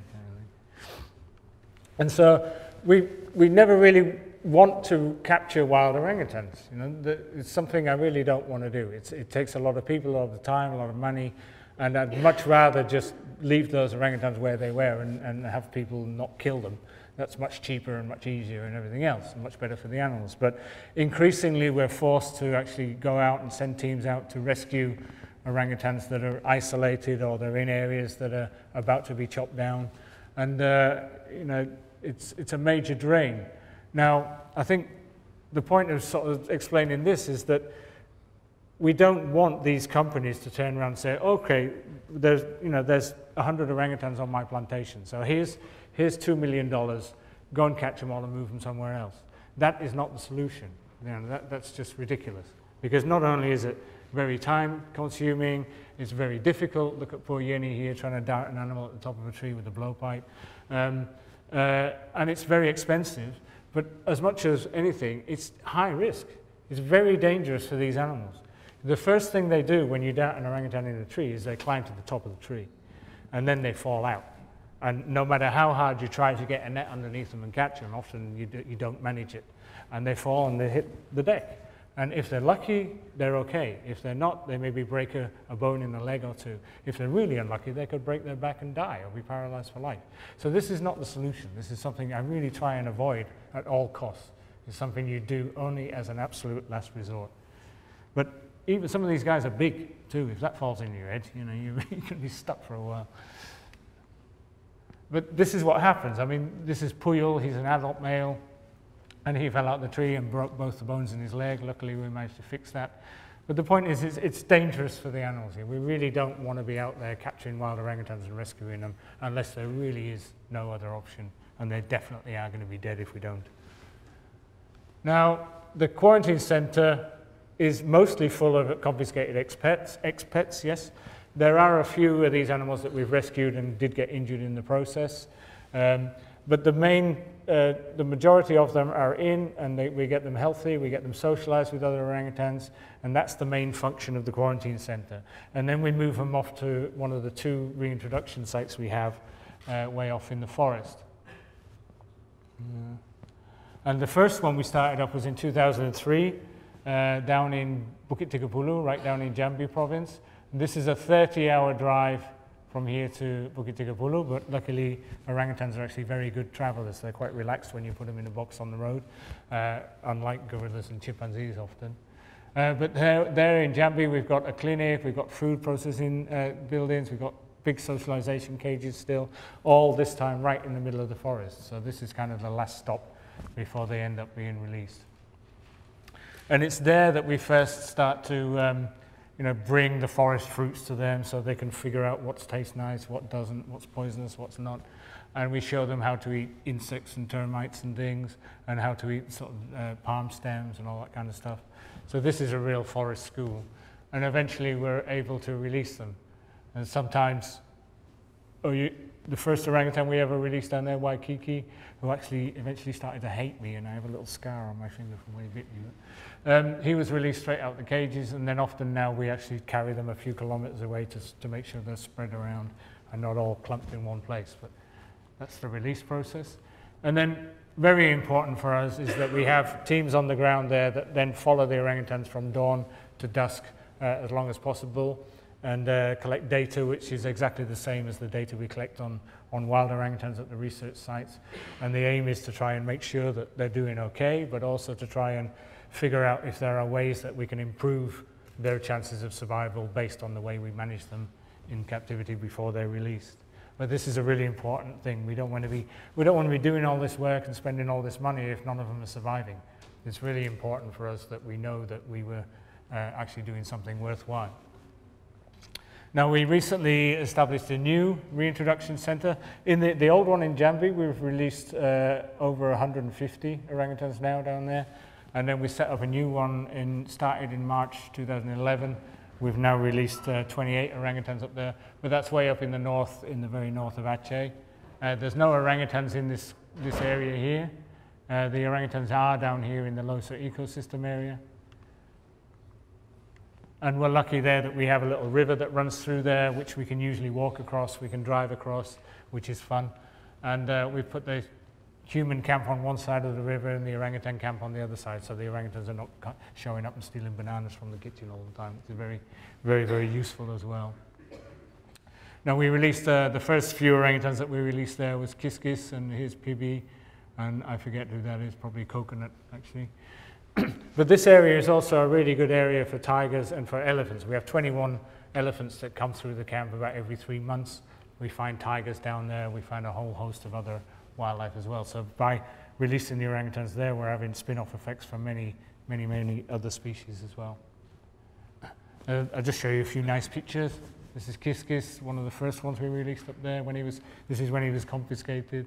And so we never really want to capture wild orangutans. You know, it's something I really don't want to do. It takes a lot of people, a lot of time, a lot of money, and I'd much rather just leave those orangutans where they were and have people not kill them. That's much cheaper and much easier and everything else, and much better for the animals. But increasingly we're forced to actually go out and send teams out to rescue orangutans that are isolated or they're in areas that are about to be chopped down. And you know, it's a major drain. Now, I think the point of sort of explaining this is that we don't want these companies to turn around and say, okay, there's 100 orangutans on my plantation, so here's $2 million, go and catch them all and move them somewhere else. That is not the solution. You know, that's just ridiculous. Because not only is it very time consuming, it's very difficult. Look at poor Yenny here trying to dart an animal at the top of a tree with a blowpipe. And it's very expensive, but as much as anything, it's high risk. It's very dangerous for these animals. The first thing they do when you dart an orangutan in a tree is they climb to the top of the tree, and then they fall out. And no matter how hard you try to get a net underneath them and catch them, often you don't manage it. And they fall and they hit the deck. And if they're lucky, they're okay. If they're not, they maybe break a bone in a leg or two. If they're really unlucky, they could break their back and die or be paralyzed for life. So this is not the solution. This is something I really try and avoid at all costs. It's something you do only as an absolute last resort. But even some of these guys are big too. If that falls in your head, you know, you can be stuck for a while. But this is what happens. I mean, this is Puyol. He's an adult male. And he fell out the tree and broke both the bones in his leg. Luckily, we managed to fix that. But the point is, it's dangerous for the animals here. We really don't want to be out there capturing wild orangutans and rescuing them unless there really is no other option. And they definitely are going to be dead if we don't. Now, the quarantine centre is mostly full of confiscated expats, yes. There are a few of these animals that we've rescued and did get injured in the process. But the majority of them are in, and we get them healthy, we get them socialized with other orangutans, and that's the main function of the quarantine center. And then we move them off to one of the 2 reintroduction sites we have way off in the forest. And the first one we started up was in 2003, down in Bukit Tigapulu, right down in Jambi province. And this is a 30-hour drive from here to Bukit Tigapulu, but luckily orangutans are actually very good travelers. They're quite relaxed when you put them in a box on the road, unlike gorillas and chimpanzees often. But there in Jambi, we've got a clinic, we've got food processing buildings, we've got big socialization cages still, all this time right in the middle of the forest. So this is kind of the last stop before they end up being released. And it's there that we first start to bring the forest fruits to them so they can figure out what's tastes nice, what doesn't, what's poisonous, what's not. And we show them how to eat insects and termites and things, and how to eat sort of palm stems and all that kind of stuff. So this is a real forest school. And eventually we're able to release them. And sometimes, the first orangutan we ever released down there, Waikiki, who actually eventually started to hate me, and I have a little scar on my finger from when he bit me. He was released straight out the cages, and then often now we actually carry them a few kilometers away to make sure they're spread around and not all clumped in one place. But that's the release process. And then very important for us is that we have teams on the ground there that then follow the orangutans from dawn to dusk as long as possible, and collect data which is exactly the same as the data we collect on wild orangutans at the research sites. And the aim is to try and make sure that they're doing okay, but also to try and figure out if there are ways that we can improve their chances of survival based on the way we manage them in captivity before they're released. But this is a really important thing. We don't want to be doing all this work and spending all this money if none of them are surviving. It's really important for us that we know that we were actually doing something worthwhile. Now, we recently established a new reintroduction centre. In the old one in Jambi, we've released over 150 orangutans now down there. And then we set up a new one, started in March 2011. We've now released 28 orangutans up there, but that's way up in the north, in the very north of Aceh. There's no orangutans in this area here. The orangutans are down here in the Losa ecosystem area. And we're lucky there that we have a little river that runs through there, which we can usually walk across, we can drive across, which is fun. And we've put the human camp on one side of the river and the orangutan camp on the other side, so the orangutans are not showing up and stealing bananas from the kitchen all the time. It's very, very, very useful as well. Now, we released the first few orangutans that we released there was Kiss Kiss and his PB, and I forget who that is, probably Coconut actually. But this area is also a really good area for tigers and for elephants. We have 21 elephants that come through the camp about every 3 months. We find tigers down there, we find a whole host of other wildlife as well. So by releasing the orangutans there, we're having spin-off effects for many, many, many other species as well. I'll just show you a few nice pictures. This is Kiss Kiss, one of the first ones we released up there this is when he was confiscated.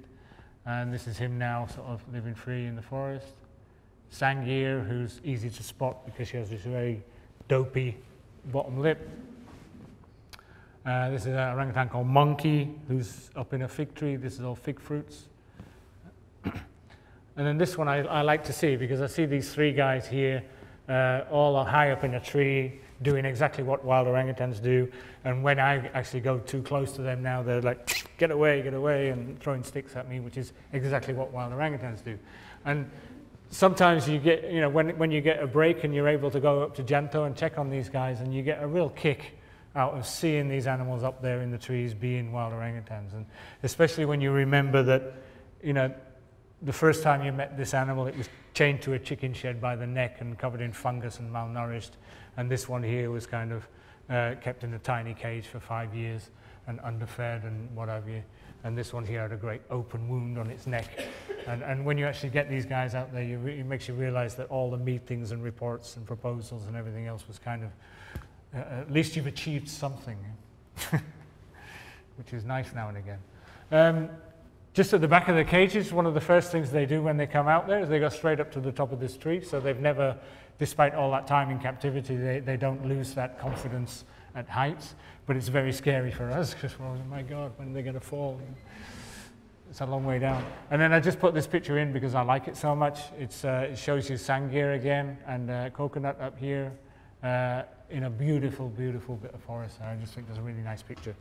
And this is him now sort of living free in the forest. Sangir, who's easy to spot because she has this very dopey bottom lip. This is an orangutan called Monkey, who's up in a fig tree. This is all fig fruits. And then this one I like to see because I see these 3 guys here all are high up in a tree doing exactly what wild orangutans do. And when I actually go too close to them now, they're like, get away, and throwing sticks at me, which is exactly what wild orangutans do. And sometimes you get, when you get a break and you're able to go up to Janto and check on these guys, and you get a real kick out of seeing these animals up there in the trees being wild orangutans. And especially when you remember that, the first time you met this animal, it was chained to a chicken shed by the neck and covered in fungus and malnourished. And this one here was kind of kept in a tiny cage for 5 years and underfed and what have you. And this one here had a great open wound on its neck. And when you actually get these guys out there, it makes you realize that all the meetings and reports and proposals and everything else was kind of, at least you've achieved something, which is nice now and again. Just at the back of the cages, one of the first things they do when they come out there is they go straight up to the top of this tree. So they've never, despite all that time in captivity, they don't lose that confidence at heights. But it's very scary for us because, oh my God, when are they going to fall? It's a long way down. And then I just put this picture in because I like it so much. It shows you Sangir again and Coconut up here in a beautiful, beautiful bit of forest. I just think that's a really nice picture.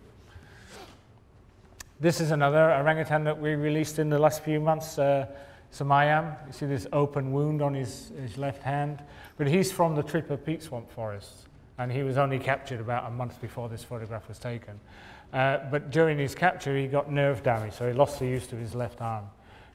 This is another orangutan that we released in the last few months, Samayam. You see this open wound on his left hand. But he's from the Tripper peat swamp forests, and he was only captured about a month before this photograph was taken. But during his capture, he got nerve damage, so he lost the use of his left arm.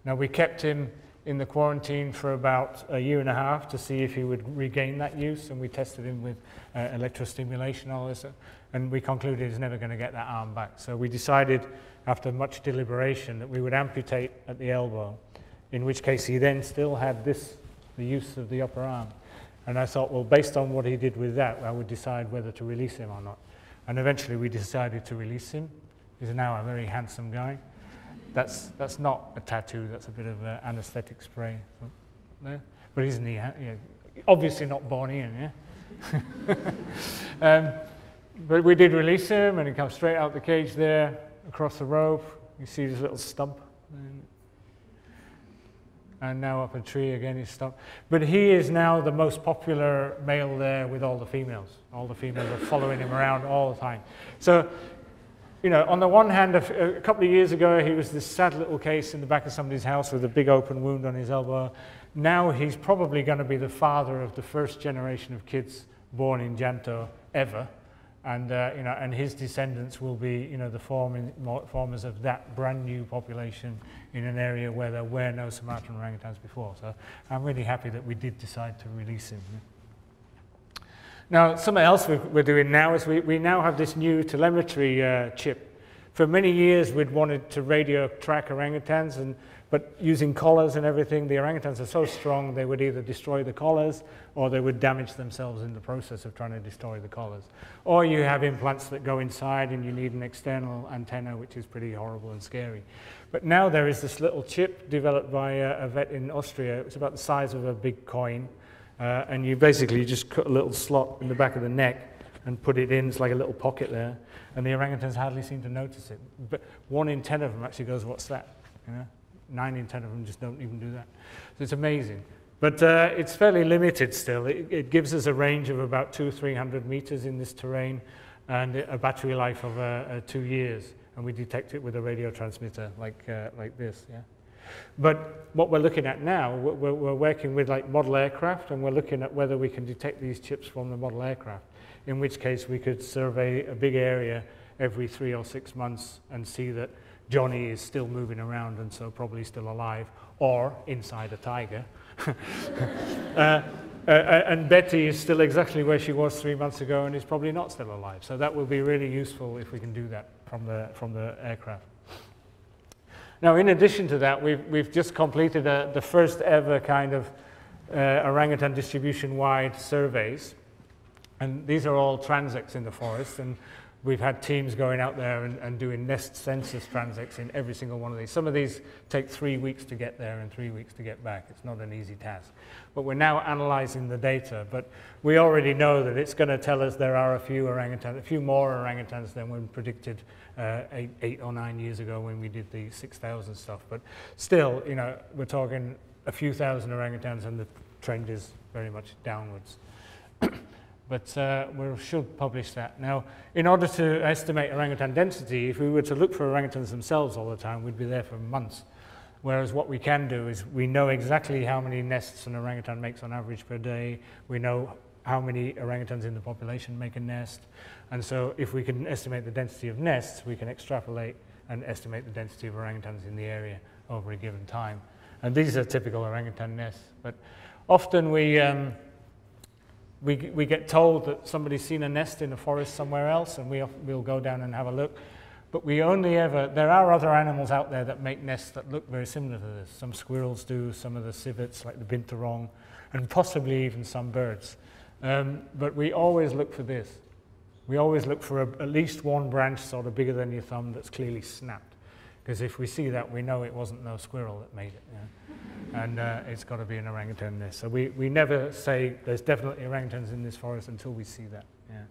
Now, we kept him in the quarantine for about 1.5 years to see if he would regain that use, and we tested him with electrostimulation, all this, and we concluded he's never going to get that arm back. So we decided, after much deliberation, that we would amputate at the elbow, in which case he then still had the use of the upper arm. And I thought, well, based on what he did with that, I would decide whether to release him or not. And eventually we decided to release him. He's now a very handsome guy. That's not a tattoo, that's a bit of anesthetic spray. There. But isn't he? Obviously not born in, yeah? But we did release him, and he comes straight out the cage there, across the rope. You see his little stump. And now up a tree again, he's stumped. But he is now the most popular male there with all the females. All the females are following him around all the time. So, on the one hand, a couple of years ago, he was this sad little case in the back of somebody's house with a big open wound on his elbow. Now he's probably going to be the father of the first generation of kids born in Janto ever. and and his descendants will be the formers of that brand new population in an area where there were no Sumatran orangutans before. So I'm really happy that we did decide to release him. Now, something else we're doing now is we now have this new telemetry chip. For many years, we'd wanted to radio track orangutans, but using collars and everything, the orangutans are so strong they would either destroy the collars or they would damage themselves in the process of trying to destroy the collars. Or you have implants that go inside and you need an external antenna, which is pretty horrible and scary. But now there is this little chip developed by a vet in Austria. It's about the size of a big coin. And you basically just cut a little slot in the back of the neck and put it in. It's like a little pocket there. And the orangutans hardly seem to notice it. But 1 in 10 of them actually goes, what's that? 9 in 10 of them just don't even do that. So it's amazing. But it's fairly limited still. It gives us a range of about 200-300 meters in this terrain and a battery life of 2 years. And we detect it with a radio transmitter like this. Yeah. But what we're looking at now, we're working with like model aircraft, and we're looking at whether we can detect these chips from the model aircraft, in which case we could survey a big area every 3 or 6 months and see that Johnny is still moving around and so probably still alive, or inside a tiger. And Betty is still exactly where she was 3 months ago and is probably not still alive. So that will be really useful if we can do that from the aircraft. Now, in addition to that, we've just completed the first ever kind of orangutan distribution-wide surveys. And these are all transects in the forest, and we've had teams going out there and doing nest census transects in every single one of these. Some of these take 3 weeks to get there and 3 weeks to get back. It's not an easy task. But we're now analyzing the data, but we already know that it's going to tell us there are a few more orangutans than we predicted 8 or 9 years ago when we did the 6,000 stuff. But still, we're talking a few thousand orangutans, and the trend is very much downwards. But we should publish that. Now, in order to estimate orangutan density, if we were to look for orangutans themselves all the time, we'd be there for months. Whereas what we can do is we know exactly how many nests an orangutan makes on average per day. We know how many orangutans in the population make a nest. And so if we can estimate the density of nests, we can extrapolate and estimate the density of orangutans in the area over a given time. And these are typical orangutan nests. But often we get told that somebody's seen a nest in a forest somewhere else, and we'll go down and have a look. But there are other animals out there that make nests that look very similar to this. Some squirrels do, some of the civets like the binturong, and possibly even some birds. But we always look for this. We always look for at least one branch sort of bigger than your thumb that's clearly snapped. Because if we see that, we know it wasn't no squirrel that made it. And it's got to be an orangutan nest. So we never say there's definitely orangutans in this forest until we see that. Yeah.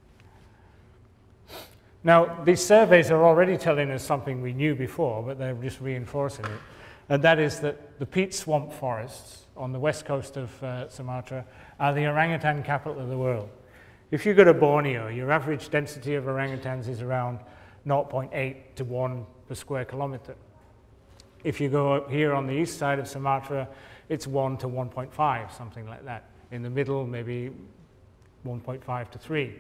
Now, these surveys are already telling us something we knew before, but they're just reinforcing it. And that is that the peat swamp forests on the west coast of Sumatra are the orangutan capital of the world. If you go to Borneo, your average density of orangutans is around 0.8 to 1 per square kilometer. If you go up here on the east side of Sumatra, it's 1 to 1.5, something like that. In the middle, maybe 1.5 to 3.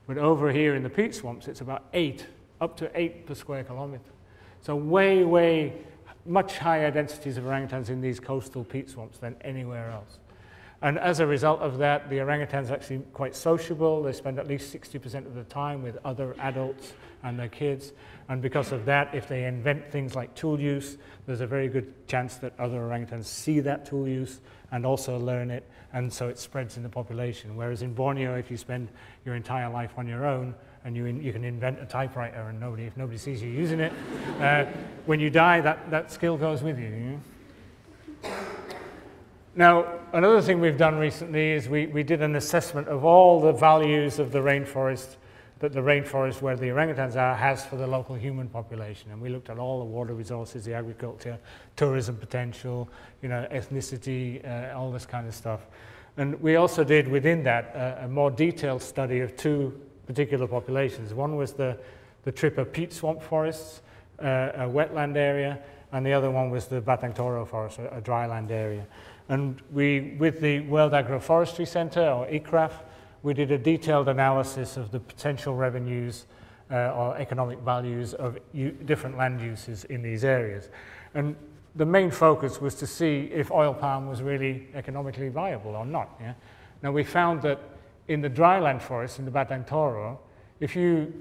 But over here in the peat swamps, it's about 8, up to 8 per square kilometer. So way, much higher densities of orangutans in these coastal peat swamps than anywhere else. And as a result of that, the orangutans are actually quite sociable. They spend at least 60% of the time with other adults and their kids. And because of that, if they invent things like tool use, there's a very good chance that other orangutans see that tool use and also learn it, and so it spreads in the population. Whereas in Borneo, if you spend your entire life on your own and you can invent a typewriter and if nobody sees you using it, when you die, that skill goes with you. Now, another thing we've done recently is we did an assessment of all the values of the rainforest that the rainforest where the orangutans are has for the local human population. And we looked at all the water resources, the agriculture, tourism potential, ethnicity, all this kind of stuff. And we also did within that a more detailed study of 2 particular populations. One was the Tripper peat swamp forests, a wetland area, and the other one was the Batang Toro forest, a dryland area. And with the World Agroforestry Center, or ICRAF, we did a detailed analysis of the potential revenues or economic values of different land uses in these areas. And the main focus was to see if oil palm was really economically viable or not. Yeah? Now we found that in the dryland forest, in the Batang Toro, if you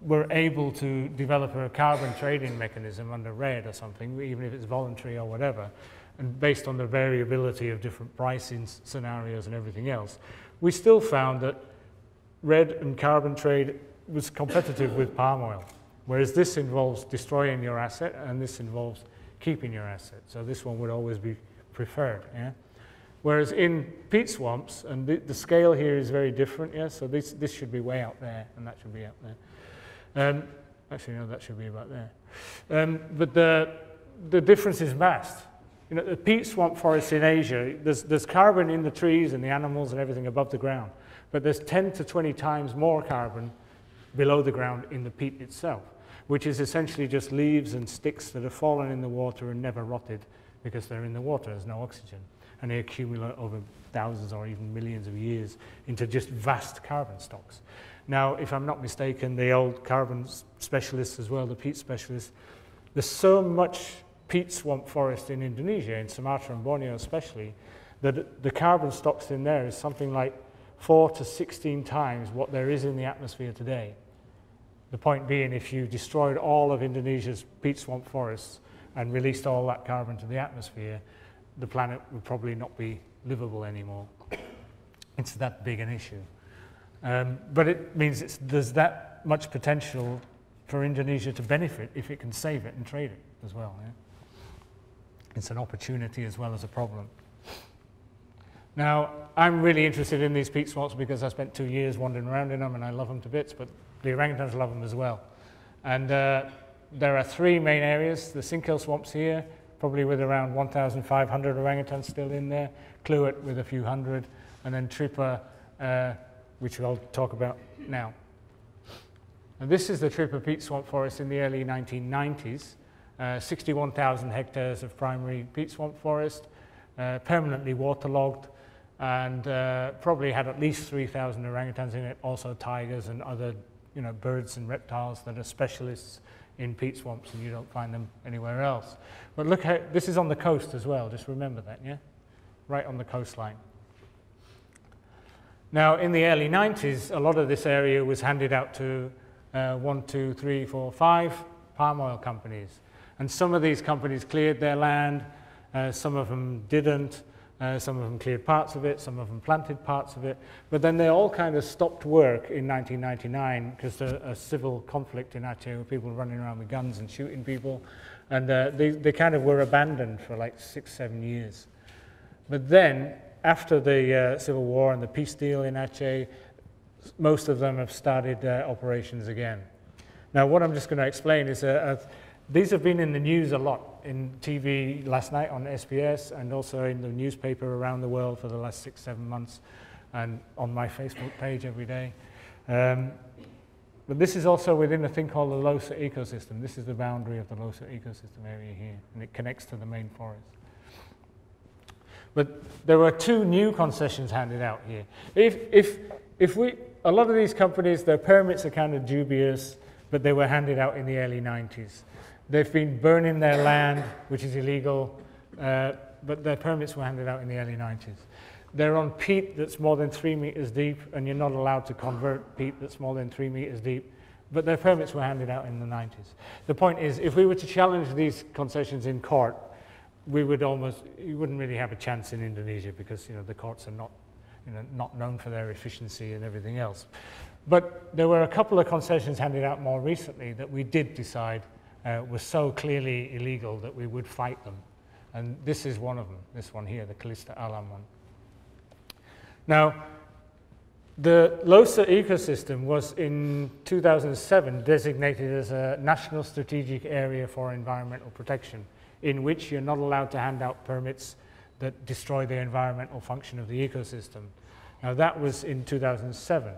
were able to develop a carbon trading mechanism under RED or something, even if it's voluntary or whatever, and based on the variability of different pricing scenarios and everything else, we still found that RED and carbon trade was competitive with palm oil, whereas this involves destroying your asset and this involves keeping your asset. So this one would always be preferred. Yeah? Whereas in peat swamps, and the scale here is very different, yeah? So this should be way out there, and that should be out there. Actually, no, that should be about there. But the difference is vast. You know, the peat swamp forests in Asia, there's carbon in the trees and the animals and everything above the ground, but there's 10 to 20 times more carbon below the ground in the peat itself, which is essentially just leaves and sticks that have fallen in the water and never rotted because they're in the water, there's no oxygen. And they accumulate over thousands or even millions of years into just vast carbon stocks. Now, if I'm not mistaken, the old carbon specialists as well, the peat specialists, there's so much peat swamp forest in Indonesia, in Sumatra and Borneo especially, that the carbon stocks in there is something like 4 to 16 times what there is in the atmosphere today. The point being, if you destroyed all of Indonesia's peat swamp forests and released all that carbon to the atmosphere, the planet would probably not be livable anymore. It's that big an issue. But it means there's that much potential for Indonesia to benefit if it can save it and trade it as well. Yeah? It's an opportunity as well as a problem. Now, I'm really interested in these peat swamps because I spent 2 years wandering around in them and I love them to bits, but the orangutans love them as well. And there are 3 main areas: the Singkel swamps here, probably with around 1,500 orangutans still in there, Kluet with a few hundred, and then Tripa, which I'll talk about now. And this is the Tripa peat swamp forest in the early 1990s, 61,000 hectares of primary peat swamp forest, permanently waterlogged, and probably had at least 3,000 orangutans in it, also tigers and other birds and reptiles that are specialists in peat swamps, and you don't find them anywhere else. But look how this is on the coast as well, just remember that, yeah? Right on the coastline. Now, in the early 90s, a lot of this area was handed out to 1, 2, 3, 4, 5 palm oil companies. And some of these companies cleared their land, some of them didn't, some of them cleared parts of it, some of them planted parts of it, but then they all kind of stopped work in 1999 because a civil conflict in Aceh with people running around with guns and shooting people, and they kind of were abandoned for like 6-7 years. But then, after the Civil War and the peace deal in Aceh, most of them have started operations again. Now, what I'm just going to explain is these have been in the news a lot, in TV last night on SBS, and also in the newspaper around the world for the last 6-7 months, and on my Facebook page every day. But this is also within a thing called the Losa ecosystem. This is the boundary of the Losa ecosystem area here, and it connects to the main forest. But there were 2 new concessions handed out here. A lot of these companies, their permits are kind of dubious, but they were handed out in the early 90s. They've been burning their land, which is illegal, but their permits were handed out in the early 90s. They're on peat that's more than 3 meters deep, and you're not allowed to convert peat that's more than 3 meters deep, but their permits were handed out in the 90s. The point is, if we were to challenge these concessions in court, you wouldn't really have a chance in Indonesia because the courts are not known for their efficiency and everything else. But there were a couple of concessions handed out more recently that we did decide were so clearly illegal that we would fight them. And this is one of them, this one here, the Kalista Alam one. Now, the Losa ecosystem was in 2007 designated as a National Strategic Area for Environmental Protection, in which you're not allowed to hand out permits that destroy the environmental function of the ecosystem. Now, that was in 2007.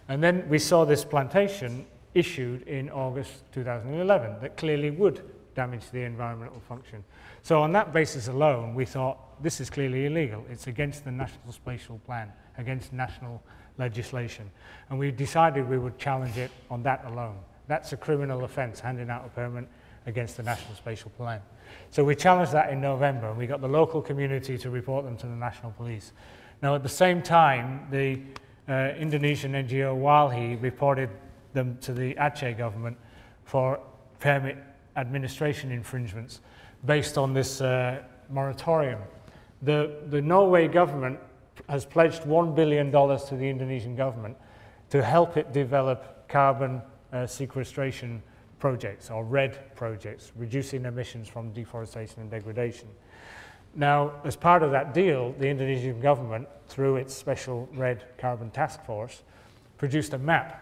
And then we saw this plantation issued in August 2011 that clearly would damage the environmental function. So on that basis alone, we thought this is clearly illegal. It's against the National Spatial Plan, against national legislation. And we decided we would challenge it on that alone. That's a criminal offence, handing out a permit against the National Spatial Plan. So we challenged that in November, and we got the local community to report them to the National Police. Now, at the same time, the Indonesian NGO Walhi reported them to the Aceh government for permit administration infringements based on this moratorium. The Norway government has pledged $1 billion to the Indonesian government to help it develop carbon sequestration projects, or RED projects, reducing emissions from deforestation and degradation. Now, as part of that deal, the Indonesian government, through its special RED Carbon Task Force, produced a map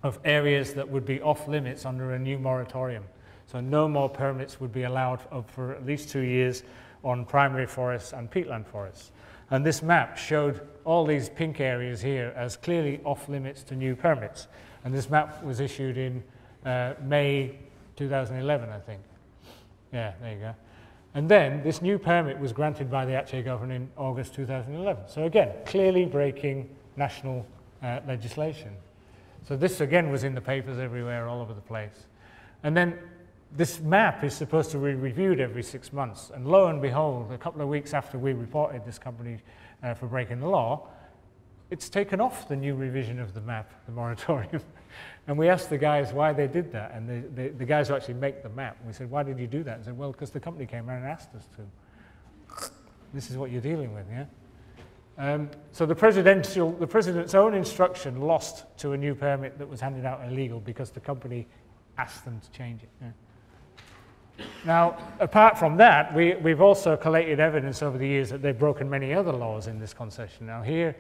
of areas that would be off limits under a new moratorium. So no more permits would be allowed for at least 2 years on primary forests and peatland forests. And this map showed all these pink areas here as clearly off limits to new permits. And this map was issued in May 2011, I think. Yeah, there you go. And then this new permit was granted by the Aceh government in August 2011. So again, clearly breaking national legislation. So this again was in the papers everywhere, all over the place. And then this map is supposed to be reviewed every 6 months. And lo and behold, a couple of weeks after we reported this company for breaking the law, it's taken off the new revision of the map, the moratorium. And we asked the guys why they did that, and the guys who actually make the map, we said, why did you do that? And said, well, because the company came around and asked us to. This is what you're dealing with, yeah? So the president's own instruction lost to a new permit that was handed out illegal because the company asked them to change it. Yeah. Now, apart from that, we've also collated evidence over the years that they've broken many other laws in this concession. Now here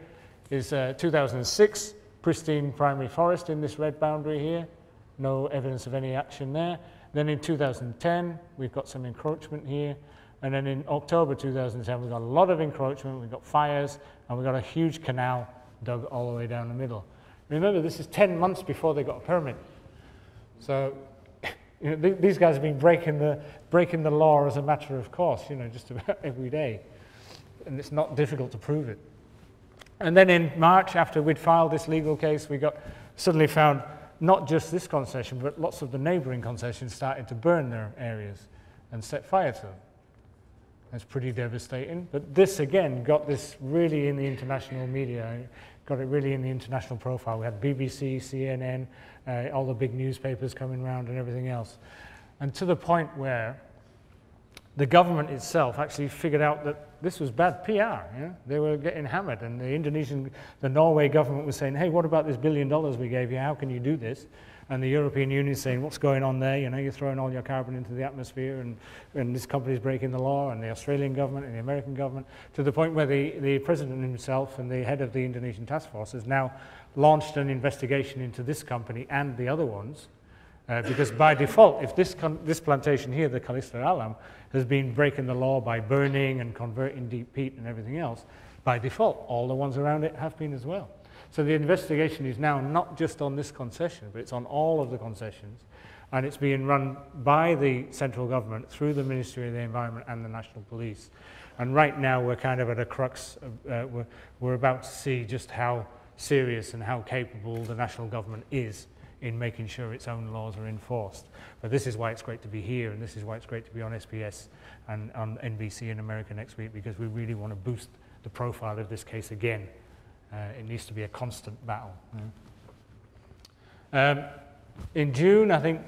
is 2006, pristine primary forest in this red boundary here. No evidence of any action there. Then in 2010, we've got some encroachment here. And then in October 2010, we've got a lot of encroachment, we've got fires, and we've got a huge canal dug all the way down the middle. Remember, this is 10 months before they got a permit. So you know, these guys have been breaking the law as a matter of course, you know, just about every day. And it's not difficult to prove it. And then in March, after we'd filed this legal case, we suddenly found not just this concession, but lots of the neighbouring concessions started to burn their areas and set fire to them. That's pretty devastating. But this, again, got this really in the international media, got it really in the international profile. We had BBC, CNN, all the big newspapers coming around and everything else. And to the point where the government itself actually figured out that this was bad PR. Yeah? They were getting hammered, and the Norway government was saying, hey, what about this $1 billion we gave you? How can you do this? And the European Union is saying, what's going on there? You know, you're throwing all your carbon into the atmosphere, and this company's breaking the law, and the Australian government and the American government, to the point where the president himself and the head of the Indonesian task force has now launched an investigation into this company and the other ones, because by default, if this plantation here, the Kalister Alam, has been breaking the law by burning and converting deep peat and everything else, by default, all the ones around it have been as well. So the investigation is now not just on this concession, but it's on all of the concessions, and it's being run by the central government through the Ministry of the Environment and the National Police. And right now we're kind of at a crux of, we're about to see just how serious and how capable the national government is in making sure its own laws are enforced. But this is why it's great to be here, and this is why it's great to be on SBS and on NBC in America next week, because we really want to boost the profile of this case again. It needs to be a constant battle. In June, I think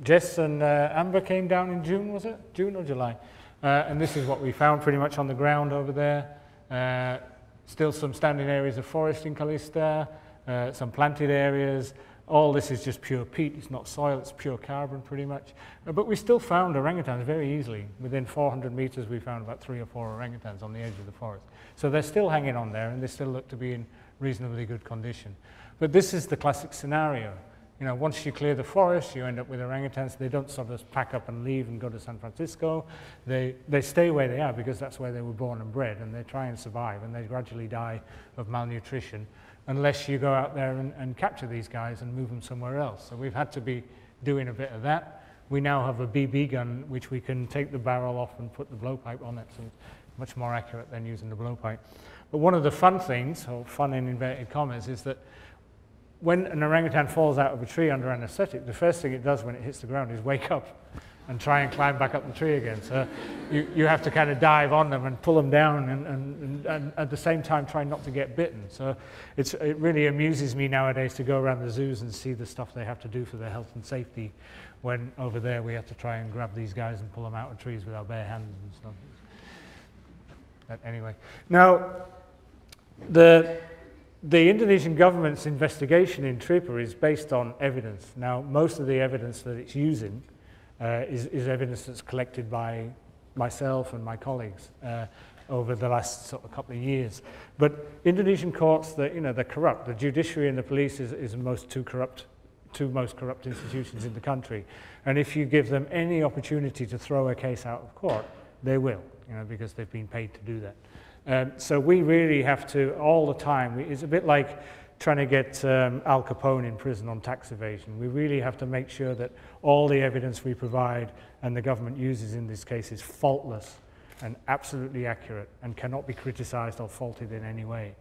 Jess and Amber came down in June, was it? June or July? And this is what we found pretty much on the ground over there. Still some standing areas of forest in Kalister, some planted areas. All this is just pure peat, it's not soil, it's pure carbon pretty much. But we still found orangutans very easily. Within 400 meters we found about 3 or 4 orangutans on the edge of the forest. So they're still hanging on there, and they still look to be in reasonably good condition. But this is the classic scenario. You know, once you clear the forest, you end up with orangutans. They don't sort of pack up and leave and go to San Francisco. They stay where they are because that's where they were born and bred, and they try and survive, and they gradually die of malnutrition unless you go out there and capture these guys and move them somewhere else. So we've had to be doing a bit of that. We now have a BB gun which we can take the barrel off and put the blowpipe on it, so much more accurate than using the blowpipe. But one of the fun things, or fun in inverted commas, is that when an orangutan falls out of a tree under anesthetic, the first thing it does when it hits the ground is wake up and try and climb back up the tree again. So you have to kind of dive on them and pull them down and at the same time try not to get bitten. So it really amuses me nowadays to go around the zoos and see the stuff they have to do for their health and safety, when over there we have to try and grab these guys and pull them out of trees with our bare hands and stuff. But anyway, now the Indonesian government's investigation in Tripura is based on evidence. Now, most of the evidence that it's using is evidence that's collected by myself and my colleagues over the last sort of couple of years. But Indonesian courts, they're corrupt. The judiciary and the police is the two most corrupt institutions in the country. And if you give them any opportunity to throw a case out of court, they will, because they've been paid to do that. So we really have to, all the time, it's a bit like trying to get Al Capone in prison on tax evasion. We really have to make sure that all the evidence we provide and the government uses in this case is faultless and absolutely accurate and cannot be criticized or faulted in any way.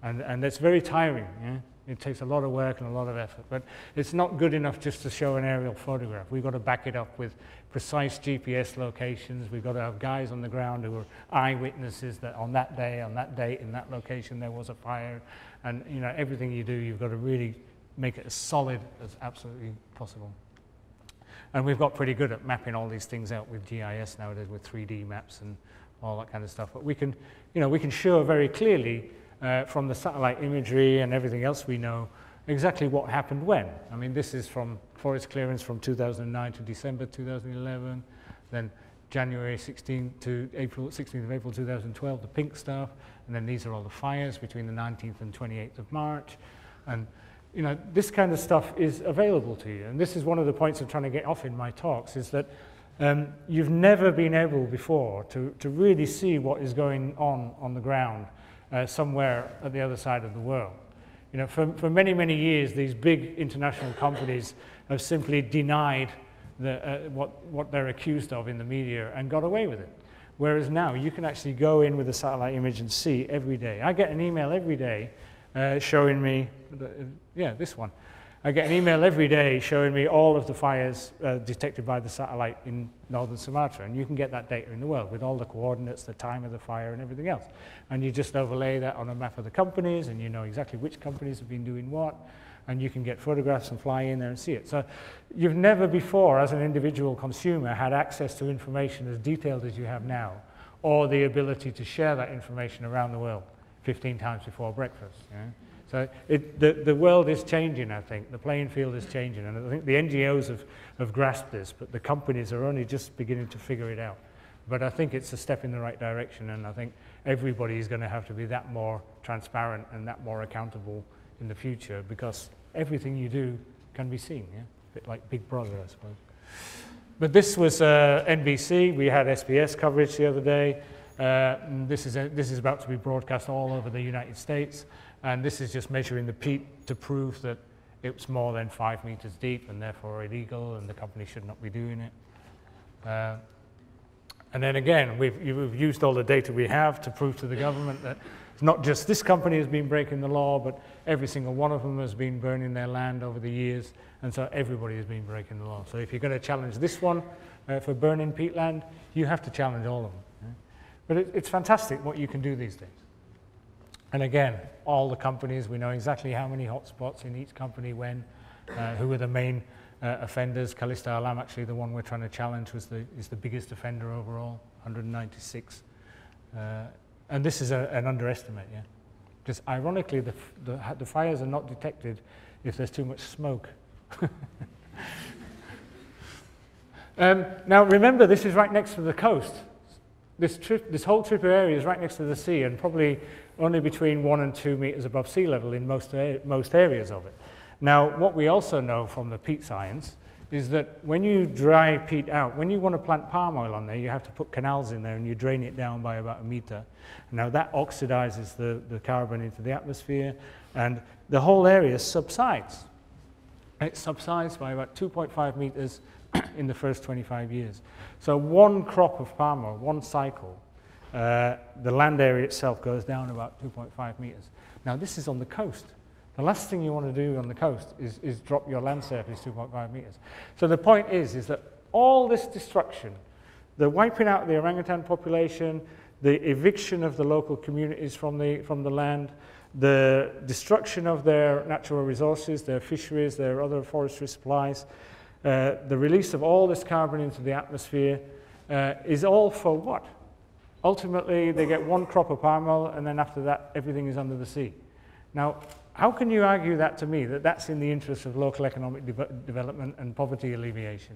And that's very tiring. Yeah? It takes a lot of work and a lot of effort, but it's not good enough just to show an aerial photograph. We've got to back it up with precise GPS locations. We've got to have guys on the ground who are eyewitnesses that on that day, on that date, in that location there was a fire. And everything you do, you've got to really make it as solid as absolutely possible. And we've got pretty good at mapping all these things out with GIS nowadays, with 3D maps and all that kind of stuff. But we can show very clearly from the satellite imagery and everything else we know exactly what happened when. I mean, this is from forest clearance from 2009 to December 2011, then January 16th to April, 16th of April 2012, the pink stuff, and then these are all the fires between the 19th and 28th of March. And this kind of stuff is available to you. And this is one of the points I'm trying to get off in my talks, is that you've never been able before to really see what is going on the ground somewhere at the other side of the world. For many, many years, these big international companies have simply denied what they're accused of in the media and got away with it. Whereas now you can actually go in with a satellite image and see every day. I get an email every day showing me, this one. I get an email every day showing me all of the fires detected by the satellite in northern Sumatra, and you can get that data in the world with all the coordinates, the time of the fire and everything else. And you just overlay that on a map of the companies, and you know exactly which companies have been doing what, and you can get photographs and fly in there and see it. So you've never before, as an individual consumer, had access to information as detailed as you have now, or the ability to share that information around the world 15 times before breakfast. So the world is changing, I think. The playing field is changing, and I think the NGOs have grasped this, but the companies are only just beginning to figure it out. But I think it's a step in the right direction, and I think everybody is going to have to be that more transparent and that more accountable in the future, because everything you do can be seen, a bit like Big Brother, I suppose. But this was NBC. We had SBS coverage the other day. This is about to be broadcast all over the United States. And this is just measuring the peat to prove that it's more than 5 meters deep and therefore illegal, and the company should not be doing it. And then again, we've used all the data we have to prove to the government that it's not just this company has been breaking the law, but every single one of them has been burning their land over the years, and so everybody has been breaking the law. So if you're going to challenge this one for burning peatland, you have to challenge all of them. But it's fantastic what you can do these days. And again, all the companies, we know exactly how many hotspots in each company when, who are the main offenders. Kalista Alam, actually the one we're trying to challenge, is the biggest offender overall, 196. And this is an underestimate, Just ironically, the fires are not detected if there's too much smoke. Now remember, this is right next to the coast. This whole Tripura area is right next to the sea, and probably only between 1 and 2 meters above sea level in most areas of it. Now, what we also know from the peat science is that when you dry peat out, when you want to plant palm oil on there, you have to put canals in there and you drain it down by about 1 meter. Now that oxidizes the carbon into the atmosphere, and the whole area subsides. It subsides by about 2.5 meters in the first 25 years. So one crop of palm oil, one cycle, the land area itself goes down about 2.5 meters. Now this is on the coast. The last thing you want to do on the coast is drop your land surface 2.5 meters. So the point is that all this destruction, the wiping out of the orangutan population, the eviction of the local communities from the land, the destruction of their natural resources, their fisheries, their other forestry supplies, the release of all this carbon into the atmosphere is all for what? Ultimately, they get one crop of palm oil, and then after that, everything is under the sea. Now, how can you argue that to me, that that's in the interest of local economic development and poverty alleviation?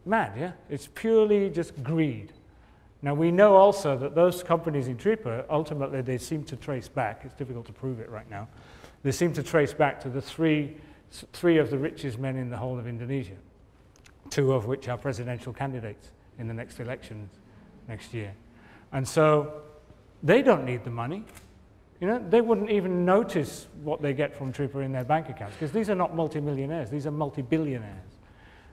Mad, yeah? It's purely just greed. Now, we know also that those companies in Tripa, ultimately, they seem to trace back. It's difficult to prove it right now. They seem to trace back to the three of the richest men in the whole of Indonesia, 2 of which are presidential candidates in the next elections next year. And so they don't need the money. You know, they wouldn't even notice what they get from Tripa in their bank accounts, because these are not multimillionaires, these are multi-billionaires.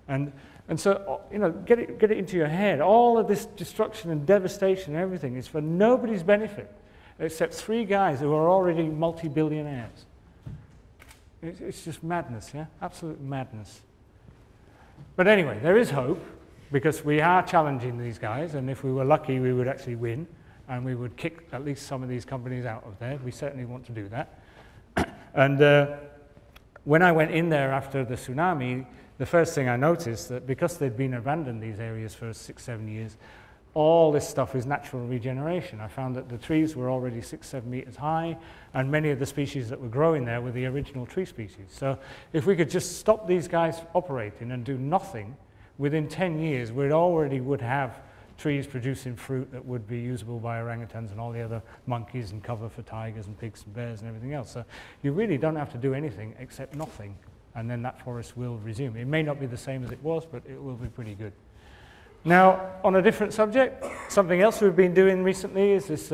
And so, you know, get it into your head. All of this destruction and devastation and everything is for nobody's benefit, except 3 guys who are already multi-billionaires. It's just madness, yeah? Absolute madness. But anyway, there is hope, because we are challenging these guys, and if we were lucky, we would actually win, and we would kick at least some of these companies out of there. We certainly want to do that. And when I went in there after the tsunami, the first thing I noticed that because they'd been abandoned, these areas, for 6-7 years, all this stuff is natural regeneration. I found that the trees were already 6-7 meters high, and many of the species that were growing there were the original tree species. So if we could just stop these guys operating and do nothing, within 10 years, we already would have trees producing fruit that would be usable by orangutans and all the other monkeys, and cover for tigers and pigs and bears and everything else. So you really don't have to do anything except nothing, and then that forest will resume. It may not be the same as it was, but it will be pretty good. Now, on a different subject, something else we've been doing recently is this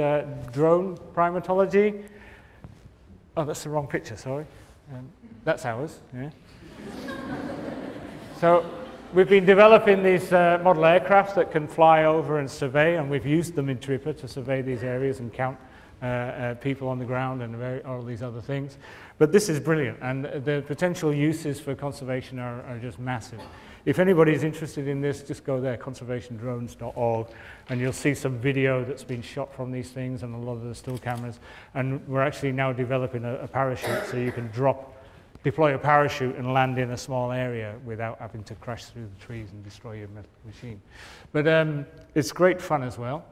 drone primatology. Oh, that's the wrong picture, sorry. That's ours, yeah. So we've been developing these model aircrafts that can fly over and survey, and we've used them in Tripa to survey these areas and count people on the ground and all these other things. But this is brilliant, and the potential uses for conservation are just massive. If anybody's interested in this, just go there, conservationdrones.org, and you'll see some video that's been shot from these things and a lot of the still cameras. And we're actually now developing a parachute, so you can deploy a parachute and land in a small area without having to crash through the trees and destroy your machine. But it's great fun as well.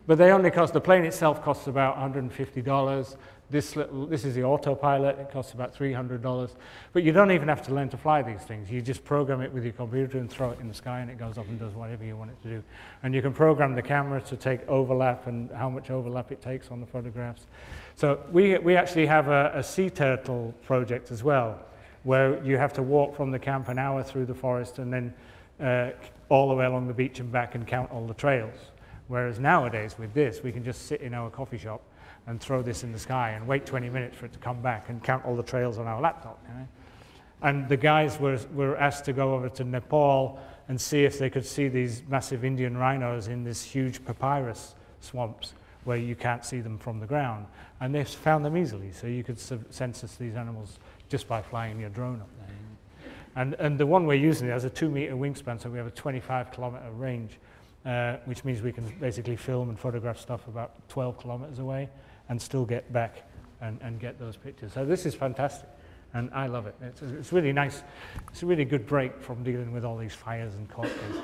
But they only cost, the plane itself costs about $150. This is the autopilot, it costs about $300. But you don't even have to learn to fly these things. You just program it with your computer and throw it in the sky, and it goes up and does whatever you want it to do. And you can program the camera to take overlap and how much overlap it takes on the photographs. So we actually have a sea turtle project as well, where you have to walk from the camp an hour through the forest and then all the way along the beach and back and count all the trails. Whereas nowadays with this, we can just sit in our coffee shop and throw this in the sky and wait 20 minutes for it to come back and count all the trails on our laptop. You know? And the guys were asked to go over to Nepal and see if they could see these massive Indian rhinos in this huge papyrus swamps where you can't see them from the ground. And they found them easily, so you could census these animals just by flying your drone up there. And the one we're using has a 2-meter wingspan, so we have a 25-kilometer range, which means we can basically film and photograph stuff about 12 kilometers away and still get back and get those pictures. So this is fantastic, and I love it. It's really nice. It's a really good break from dealing with all these fires and court cases.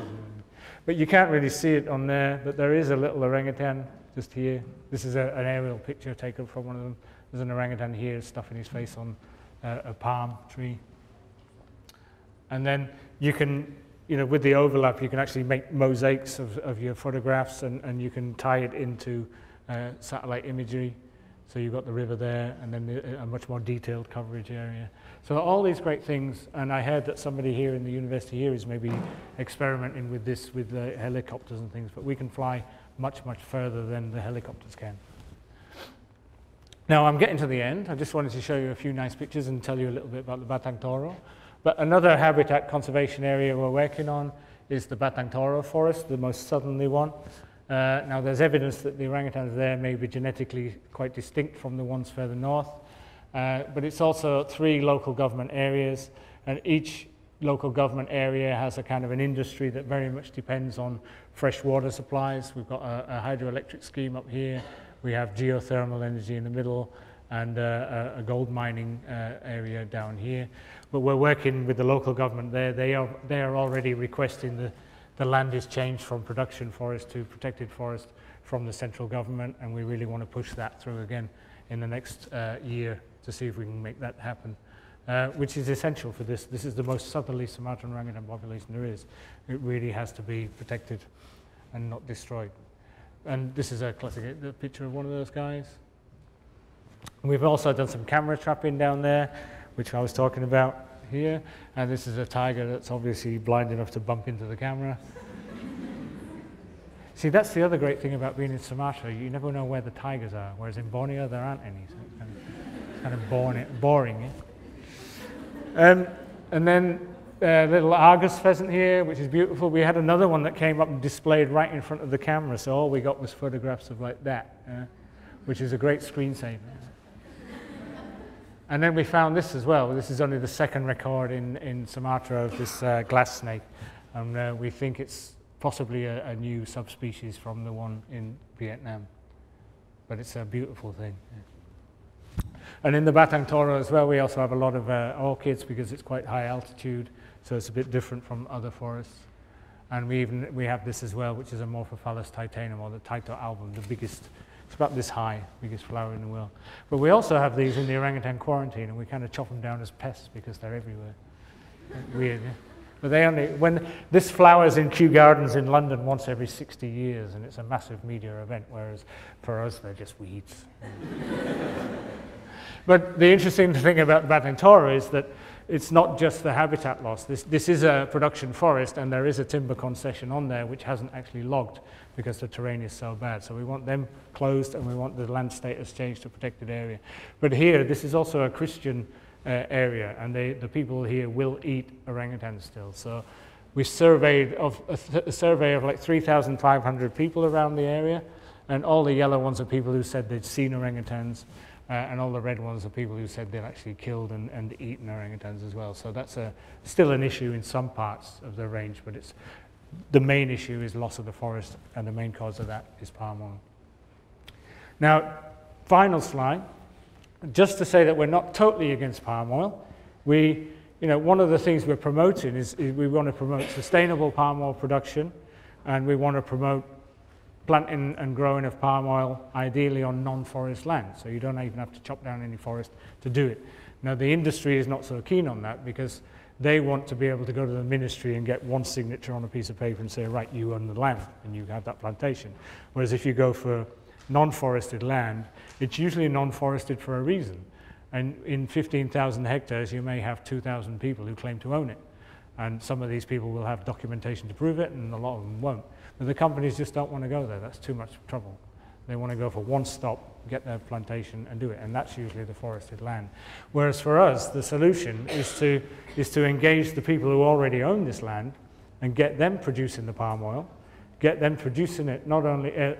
But you can't really see it on there, but there is a little orangutan just here. This is an aerial picture taken from one of them. There's an orangutan here stuffing his face on a palm tree. And then you can, you know, with the overlap, you can actually make mosaics of your photographs, and you can tie it into satellite imagery. So you've got the river there, and then a much more detailed coverage area. So all these great things, and I heard that somebody here in the university here is maybe experimenting with this with the helicopters and things, but we can fly much, much further than the helicopters can. Now I'm getting to the end. I just wanted to show you a few nice pictures and tell you a little bit about the Batang Toro. But another habitat conservation area we're working on is the Batang Toro forest, the most southerly one. Now there's evidence that the orangutans there may be genetically quite distinct from the ones further north, but it's also 3 local government areas, and each local government area has a kind of an industry that very much depends on fresh water supplies. We've got a hydroelectric scheme up here, we have geothermal energy in the middle, and a gold mining area down here. But we're working with the local government there. They are already requesting the land is changed from production forest to protected forest from the central government, and we really want to push that through again in the next year to see if we can make that happen, which is essential for this. This is the most southerly Sumatran orangutan population there is. It really has to be protected and not destroyed. And this is a classic picture of one of those guys. We've also done some camera trapping down there, which I was talking about here. And this is a tiger that's obviously blind enough to bump into the camera. See, that's the other great thing about being in Sumatra. You never know where the tigers are, whereas in Borneo there aren't any. So it's kind of boring. Yeah? And then a little Argus pheasant here, which is beautiful. We had another one that came up and displayed right in front of the camera, so all we got was photographs of like that, which is a great screensaver. And then we found this as well. This is only the 2nd record in Sumatra of this glass snake. And we think it's possibly a new subspecies from the one in Vietnam. But it's a beautiful thing. Yeah. And in the Batang Toru as well, we also have a lot of orchids because it's quite high altitude, so it's a bit different from other forests. And we have this as well, which is a Morphophallus titanum, or the Taito album, the biggest. It's about this high, biggest flower in the world. But we also have these in the orangutan quarantine, and we kind of chop them down as pests because they're everywhere. Weird, yeah? But they only, when this flowers in Kew Gardens in London once every 60 years, and it's a massive media event, whereas for us they're just weeds. But the interesting thing about Batang Toru is that it's not just the habitat loss. This is a production forest, and there is a timber concession on there which hasn't actually logged because the terrain is so bad. So we want them closed, and we want the land status changed to protected area. But here, this is also a Christian area, and the people here will eat orangutans still. So we surveyed a survey of like 3,500 people around the area, and all the yellow ones are people who said they'd seen orangutans, and all the red ones are people who said they'd actually killed and eaten orangutans as well. So that's still an issue in some parts of the range, but the main issue is loss of the forest, and the main cause of that is palm oil. Now, final slide. Just to say that we're not totally against palm oil. One of the things we're promoting is we want to promote sustainable palm oil production, and we want to promote planting and growing of palm oil, ideally on non-forest land. So you don't even have to chop down any forest to do it. Now, the industry is not so keen on that because they want to be able to go to the ministry and get one signature on a piece of paper and say, right, you own the land and you have that plantation. Whereas if you go for non-forested land, it's usually non-forested for a reason. And in 15,000 hectares, you may have 2,000 people who claim to own it. And some of these people will have documentation to prove it, and a lot of them won't. But the companies just don't want to go there. That's too much trouble. They want to go for one stop, get their plantation and do it, and that's usually the forested land. Whereas for us, the solution is to engage the people who already own this land and get them producing the palm oil, get them producing it not only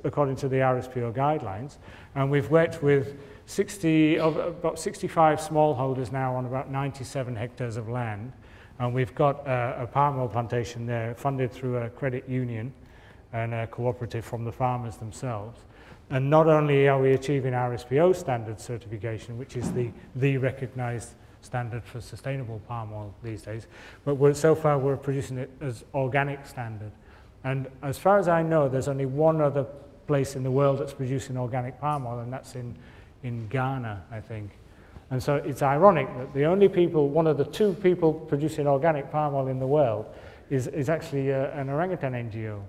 according to the RSPO guidelines, and we've worked with about 65 smallholders now on about 97 hectares of land, and we've got a palm oil plantation there funded through a credit union and a cooperative from the farmers themselves. And not only are we achieving RSPO standard certification, which is the recognized standard for sustainable palm oil these days, but so far we're producing it as organic standard. And as far as I know, there's only one other place in the world that's producing organic palm oil, and that's in Ghana, I think. And so it's ironic that the only people, one of the two people producing organic palm oil in the world is actually an orangutan NGO.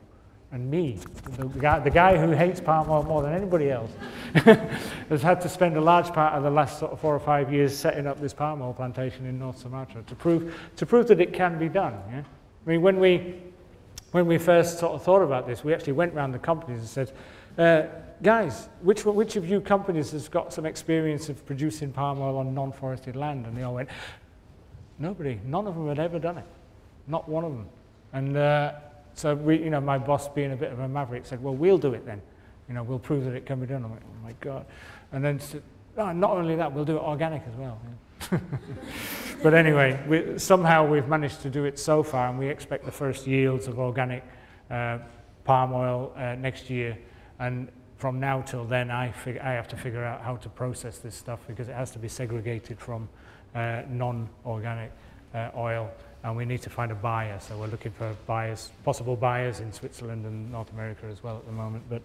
And me, the guy who hates palm oil more than anybody else, has had to spend a large part of the last sort of 4 or 5 years setting up this palm oil plantation in North Sumatra to prove that it can be done. Yeah? I mean, when we first sort of thought about this, we actually went around the companies and said, guys, which of you companies has got some experience of producing palm oil on non-forested land? And they all went, nobody, none of them had ever done it, not one of them. And so we, my boss, being a bit of a maverick, said, well, we'll do it then. We'll prove that it can be done. I'm like, oh my God. And then said, oh, not only that, we'll do it organic as well. But anyway, somehow we've managed to do it so far, and we expect the first yields of organic palm oil next year. And from now till then, I have to figure out how to process this stuff, because it has to be segregated from non-organic oil, and we need to find a buyer. So we're looking for buyers, possible buyers in Switzerland and North America as well at the moment. But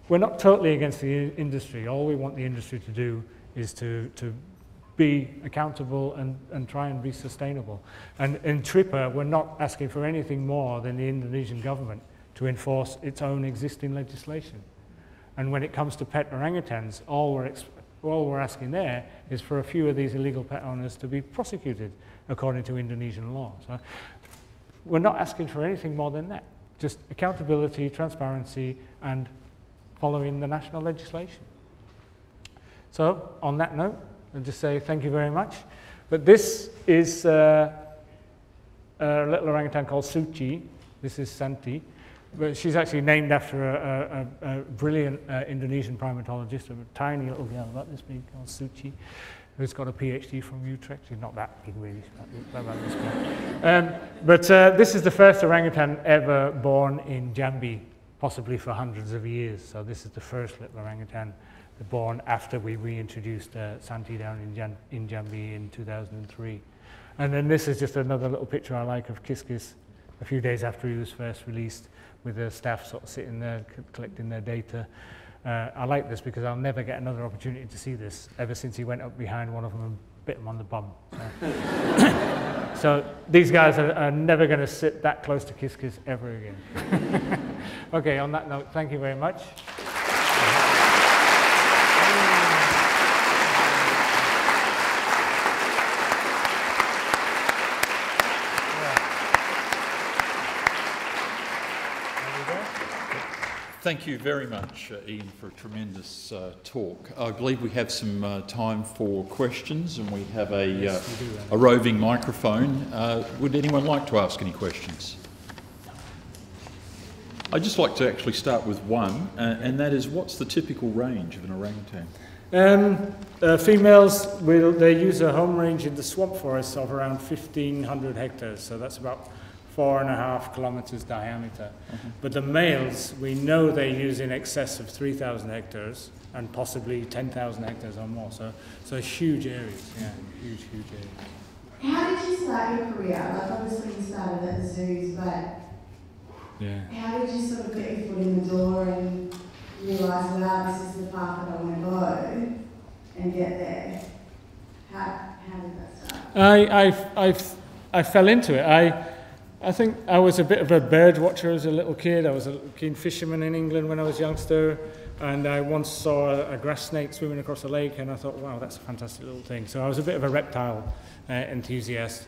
we're not totally against the industry. All we want the industry to do is to be accountable and try and be sustainable. And in TRIPA, we're not asking for anything more than the Indonesian government to enforce its own existing legislation. And when it comes to pet orangutans, all we're asking there is for a few of these illegal pet owners to be prosecuted according to Indonesian law. So we're not asking for anything more than that. Just accountability, transparency, and following the national legislation. So on that note, I'll just say thank you very much. But this is a little orangutan called Suci. This is Santi. But she's actually named after a brilliant Indonesian primatologist, a tiny little girl about this big called Suci, who's got a PhD from Utrecht. She's not that big really, about this big. But this is the first orangutan ever born in Jambi, possibly for hundreds of years. So this is the first little orangutan born after we reintroduced Santi down in Jambi in 2003. And then this is just another little picture I like of Kiskis a few days after he was first released, with the staff sort of sitting there collecting their data. I like this because I'll never get another opportunity to see this, ever since he went up behind one of them and bit him on the bum. So these guys are never going to sit that close to Kiskis ever again. Okay, on that note, thank you very much. Thank you very much, Ian, for a tremendous talk. I believe we have some time for questions, and we have a roving microphone. Would anyone like to ask any questions? I'd just like to actually start with one, and that is, what's the typical range of an orangutan? Females, they use a home range in the swamp forest of around 1,500 hectares, so that's about 4.5 kilometers diameter. But the males, we know they use in excess of 3,000 hectares and possibly 10,000 hectares or more. So huge areas, yeah, huge areas. How did you start your career? Like, obviously you started at the zoos, but how did you sort of get your foot in the door and realise, wow, this is the path that I want to go and get there? How did that start? I fell into it. I think I was a bit of a bird watcher as a little kid. I was a keen fisherman in England when I was a youngster, and I once saw a grass snake swimming across a lake, and I thought, wow, that's a fantastic little thing. So I was a bit of a reptile enthusiast.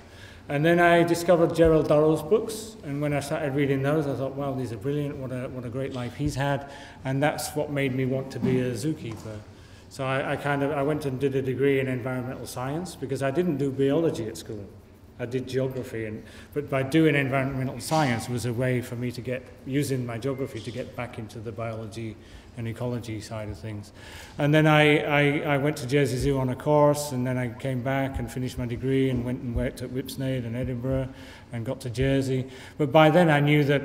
And then I discovered Gerald Dorrell's books, and when I started reading those, I thought, wow, these are brilliant, what a great life he's had, and that's what made me want to be a zookeeper. So I went and did a degree in environmental science, because I didn't do biology at school. I did geography, but by doing environmental science was a way for me to using my geography to get back into the biology and ecology side of things. And then I went to Jersey Zoo on a course, and then I came back and finished my degree and went and worked at Whipsnade and Edinburgh and got to Jersey. But by then I knew that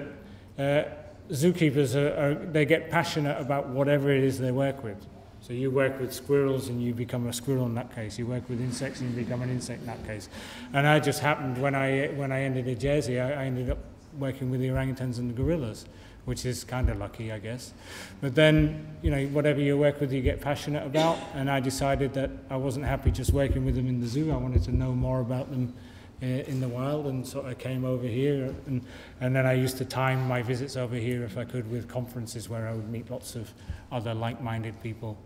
zookeepers, they get passionate about whatever it is they work with. So you work with squirrels and you become a squirrel in that case. You work with insects and you become an insect in that case. And I just happened, when I ended at Jersey, I ended up working with the orangutans and the gorillas, which is kind of lucky, I guess. But then, whatever you work with, you get passionate about. And I decided that I wasn't happy just working with them in the zoo. I wanted to know more about them in the wild, and sort of came over here. And then I used to time my visits over here, if I could, with conferences where I would meet lots of other like-minded people.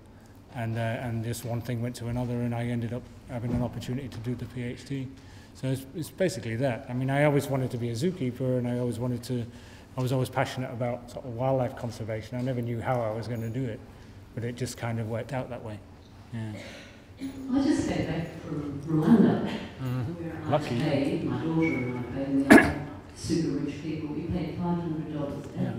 And just one thing went to another, and I ended up having an opportunity to do the PhD. So it's basically that. I mean, I always wanted to be a zookeeper, and I was always passionate about sort of wildlife conservation. I never knew how I was going to do it, but it just kind of worked out that way. Yeah. I just came back from Rwanda, where I Lucky. stayed, my daughter and I paid, super rich people. We paid $500 a year.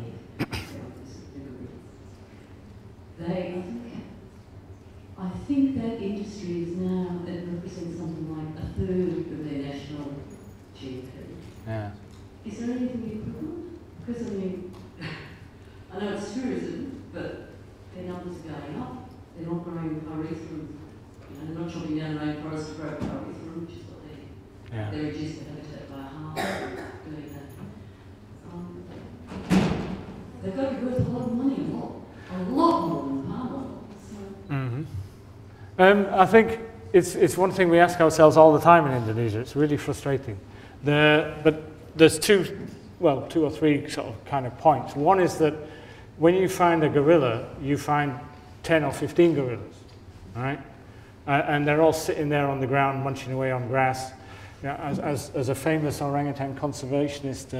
I think that industry is now, it represents something like 1/3 of their national GDP. Yeah. Is there anything equivalent? Because I mean, I know it's tourism, but their numbers are going up. They're not growing curries from, they're not chopping down rainforest to grow curries from, which is what they reduce the habitat by half doing that. They've got to be worth a lot of money, a lot more than palm oil. I think it's one thing we ask ourselves all the time in Indonesia. It's really frustrating. But there's two or three sort of kind of points. One is that when you find a gorilla, you find 10 or 15 gorillas, all right? And they're all sitting there on the ground munching away on grass. You know, as a famous orangutan conservationist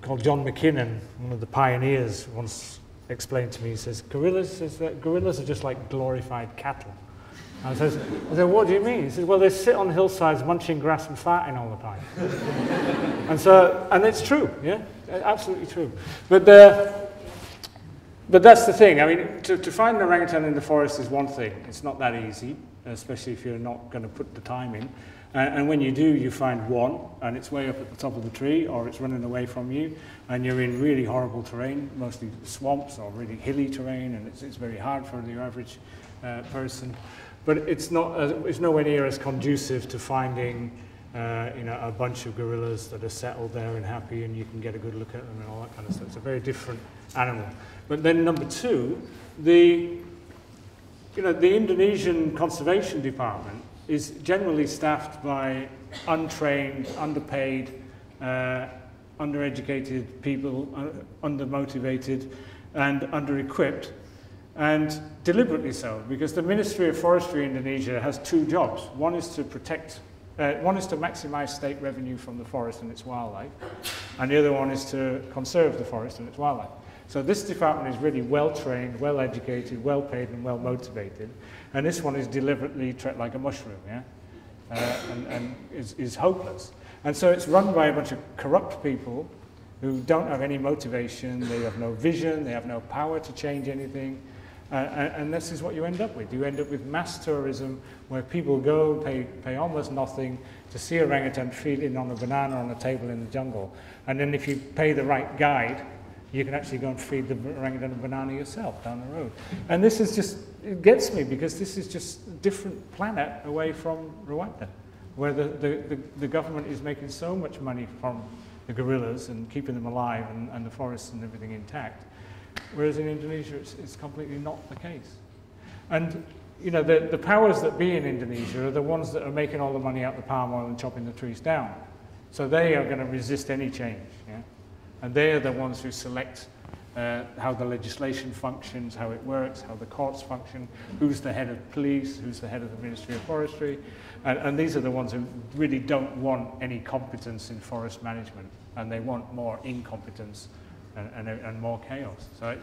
called John McKinnon, one of the pioneers, once explained to me, he says, gorillas are just like glorified cattle. And I said, what do you mean? He says, well, they sit on hillsides munching grass and farting all the time. and it's true, yeah, absolutely true. But that's the thing. I mean, to find an orangutan in the forest is one thing. It's not that easy, especially if you're not going to put the time in. And when you do, you find one, and it's way up at the top of the tree, or it's running away from you, and you're in really horrible terrain, mostly swamps or really hilly terrain, and it's very hard for the average person. But it's nowhere near as conducive to finding a bunch of gorillas that are settled there and happy, and you can get a good look at them and all that kind of stuff. It's a very different animal. But then number two, the Indonesian Conservation Department is generally staffed by untrained, underpaid, undereducated people, undermotivated, and under-equipped, and deliberately so, because the Ministry of Forestry in Indonesia has two jobs. One is to maximize state revenue from the forest and its wildlife, and the other one is to conserve the forest and its wildlife. So this department is really well-trained, well-educated, well-paid, and well-motivated. And this one is deliberately treated like a mushroom, yeah? And is hopeless. And so it's run by a bunch of corrupt people who don't have any motivation, they have no vision, they have no power to change anything. And this is what you end up with. You end up with mass tourism where people go, pay almost nothing to see orangutan feeding on a banana on a table in the jungle. And then if you pay the right guide, you can actually go and feed the orangutan a banana yourself down the road. And this is just, it gets me because this is just a different planet away from Rwanda, where the government is making so much money from the gorillas and keeping them alive and the forests and everything intact. Whereas in Indonesia, it's completely not the case. And the powers that be in Indonesia are the ones that are making all the money out of the palm oil and chopping the trees down. So they are going to resist any change, yeah? And they are the ones who select how the legislation functions, how it works, how the courts function, who's the head of police, who's the head of the Ministry of Forestry. And these are the ones who really don't want any competence in forest management, and they want more incompetence and more chaos. So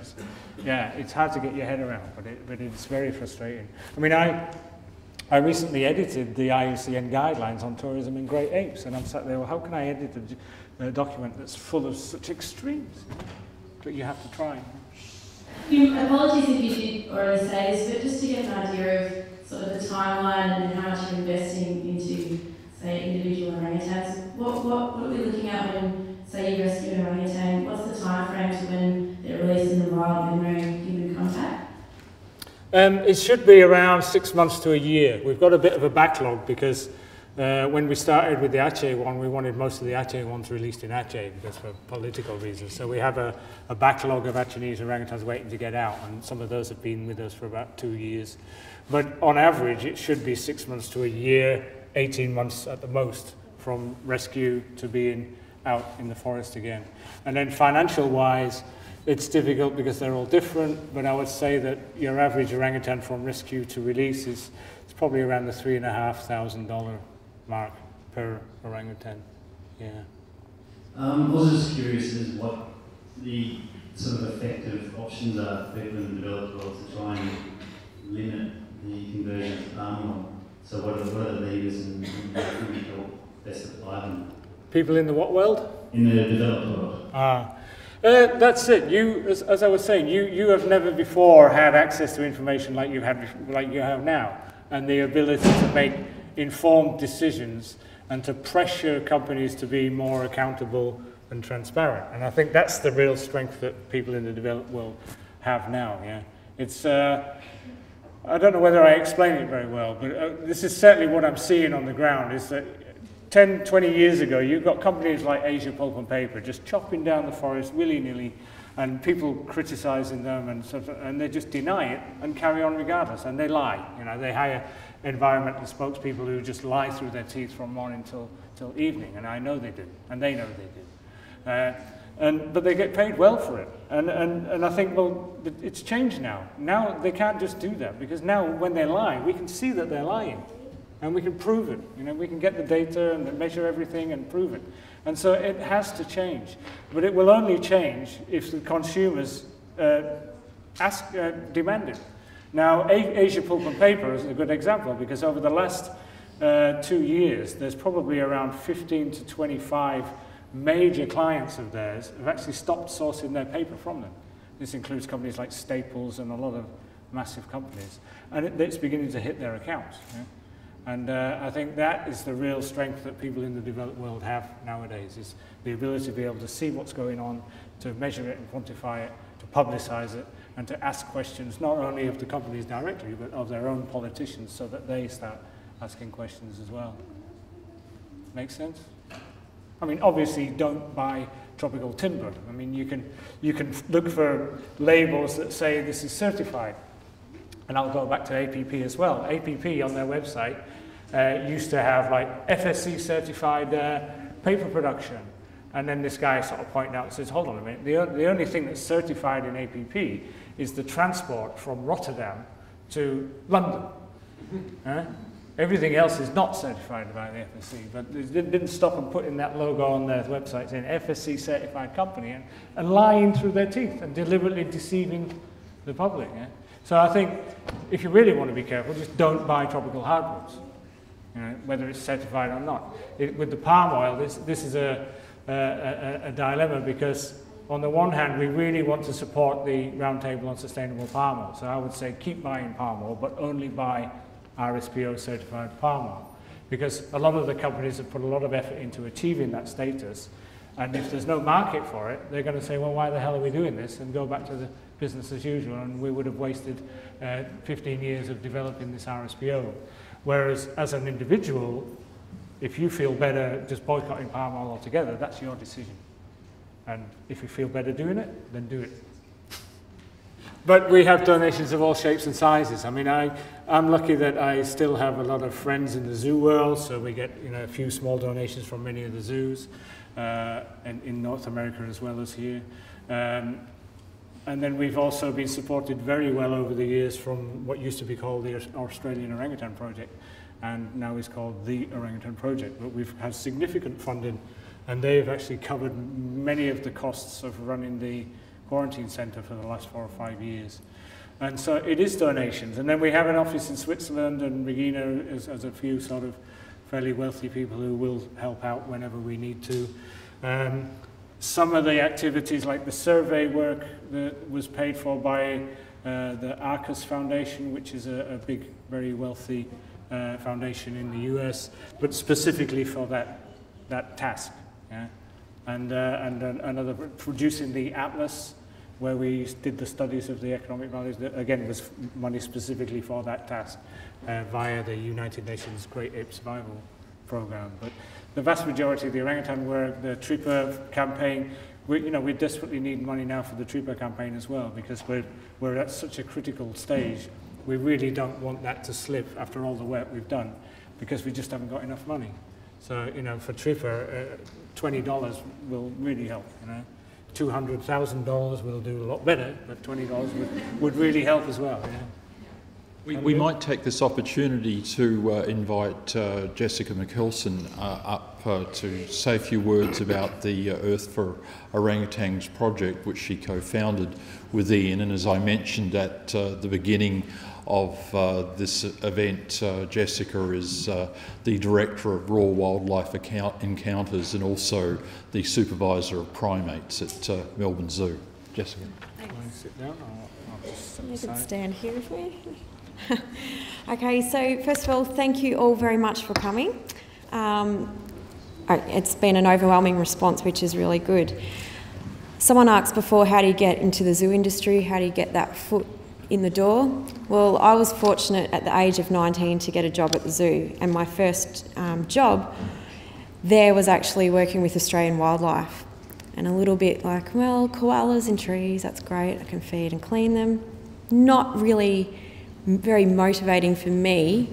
it's hard to get your head around, but it's very frustrating. I mean, I recently edited the IUCN guidelines on tourism in great apes, and I'm sat there, well, how can I edit a document that's full of such extremes? But you have to try. Apologies if you did already say this, but just to get an idea of sort of the timeline and how much you're investing into, say, individual orangutans, what are we looking at when, say, you rescue an orangutan? What's the time frame to when they're released in the wild with no human contact? It should be around 6 months to a year. We've got a bit of a backlog because when we started with the Aceh one, we wanted most of the Aceh ones released in Aceh because for political reasons. So we have a backlog of Achenese orangutans waiting to get out, and some of those have been with us for about 2 years. But on average, it should be 6 months to a year, 18 months at the most from rescue to being out in the forest again. And then financial-wise, it's difficult because they're all different, but I would say that your average orangutan from rescue to release is probably around the $3,500 mark per orangutan. Yeah. I was just curious as what the sort of effective options are for people in the developed world to try and limit the conversion to palm oil. So what are the levers and how can we help best apply them? People in the what world? In the developed world. That's it. You, as I was saying, you have never before had access to information like you have now, and the ability to make informed decisions and to pressure companies to be more accountable and transparent. And I think that's the real strength that people in the developed world have now. Yeah, it's. I don't know whether I explain it very well, but this is certainly what I'm seeing on the ground. Is that 10, 20 years ago, you've got companies like Asia Pulp and Paper just chopping down the forest willy-nilly, and people criticising them, and they just deny it and carry on regardless, and they lie. You know, they hire environmental spokespeople who just lie through their teeth from morning till evening, and I know they do, and they know they do. But they get paid well for it, and I think, well, it's changed now. Now they can't just do that, because now when they lie, we can see that they're lying. And we can prove it. You know, we can get the data and measure everything and prove it. And so it has to change. But it will only change if the consumers demand it. Now, Asia Pulp and Paper is a good example, because over the last 2 years, there's probably around 15 to 25 major clients of theirs have actually stopped sourcing their paper from them. This includes companies like Staples and a lot of massive companies. And it's beginning to hit their accounts. Yeah? And I think that is the real strength that people in the developed world have nowadays, is the ability to be able to see what's going on, to measure it and quantify it, to publicise it, and to ask questions not only of the companies directly, but of their own politicians, so that they start asking questions as well. Make sense? I mean, obviously, don't buy tropical timber. I mean, you can look for labels that say this is certified. And I'll go back to APP as well. APP on their website used to have like FSC certified paper production. And then this guy sort of pointed out and says, hold on a minute, the only thing that's certified in APP is the transport from Rotterdam to London. Everything else is not certified by the FSC, but it didn't stop them putting that logo on their website saying FSC certified company and lying through their teeth and deliberately deceiving the public. Yeah? So I think if you really want to be careful, just don't buy tropical hardwoods, you know, whether it's certified or not. With the palm oil, this is a dilemma, because on the one hand, we really want to support the Roundtable on Sustainable Palm Oil. So I would say keep buying palm oil, but only buy RSPO certified palm oil, because a lot of the companies have put a lot of effort into achieving that status. And if there's no market for it, they're going to say, well, why the hell are we doing this? And go back to the business as usual, and we would have wasted 15 years of developing this RSPO. Whereas as an individual, if you feel better just boycotting palm oil altogether, that's your decision. And if you feel better doing it, then do it. But we have donations of all shapes and sizes. I mean, I'm lucky that I still have a lot of friends in the zoo world, so we get, you know, a few small donations from many of the zoos, and in North America as well as here. And then we've also been supported very well over the years from what used to be called the Australian Orangutan Project, and now is called the Orangutan Project. But we've had significant funding, and they've actually covered many of the costs of running the quarantine centre for the last 4 or 5 years. And so it is donations. And then we have an office in Switzerland, and Regina has a few sort of fairly wealthy people who will help out whenever we need to. Some of the activities, like the survey work, that was paid for by the Arcus Foundation, which is a big, very wealthy foundation in the US, but specifically for that task. Yeah? And another, producing the Atlas, where we did the studies of the economic values, that again was money specifically for that task via the United Nations Great Ape Survival Program. But the vast majority of the orangutan work, the Tripa campaign, we desperately need money now for the Tripa campaign as well, because we're at such a critical stage. We really don't want that to slip after all the work we've done, because we just haven't got enough money. So, you know, for Tripa, $20 will really help, you know. $200,000 will do a lot better, but $20 would really help as well. Yeah. We might take this opportunity to invite Jessica McKelson up to say a few words about the Earth for Orangutans project, which she co-founded with Ian. And as I mentioned at the beginning, of this event. Jessica is the Director of Raw Wildlife Encounters and also the Supervisor of Primates at Melbourne Zoo. Jessica. Thanks. Sit down. I'll just You can stand here with me. Okay, so first of all, thank you all very much for coming. It's been an overwhelming response, which is really good. Someone asked before, how do you get into the zoo industry? How do you get that foot in the door? Well, I was fortunate at the age of 19 to get a job at the zoo, and my first job there was actually working with Australian wildlife. And a little bit like, well, koalas in trees, that's great, I can feed and clean them. Not really very motivating for me,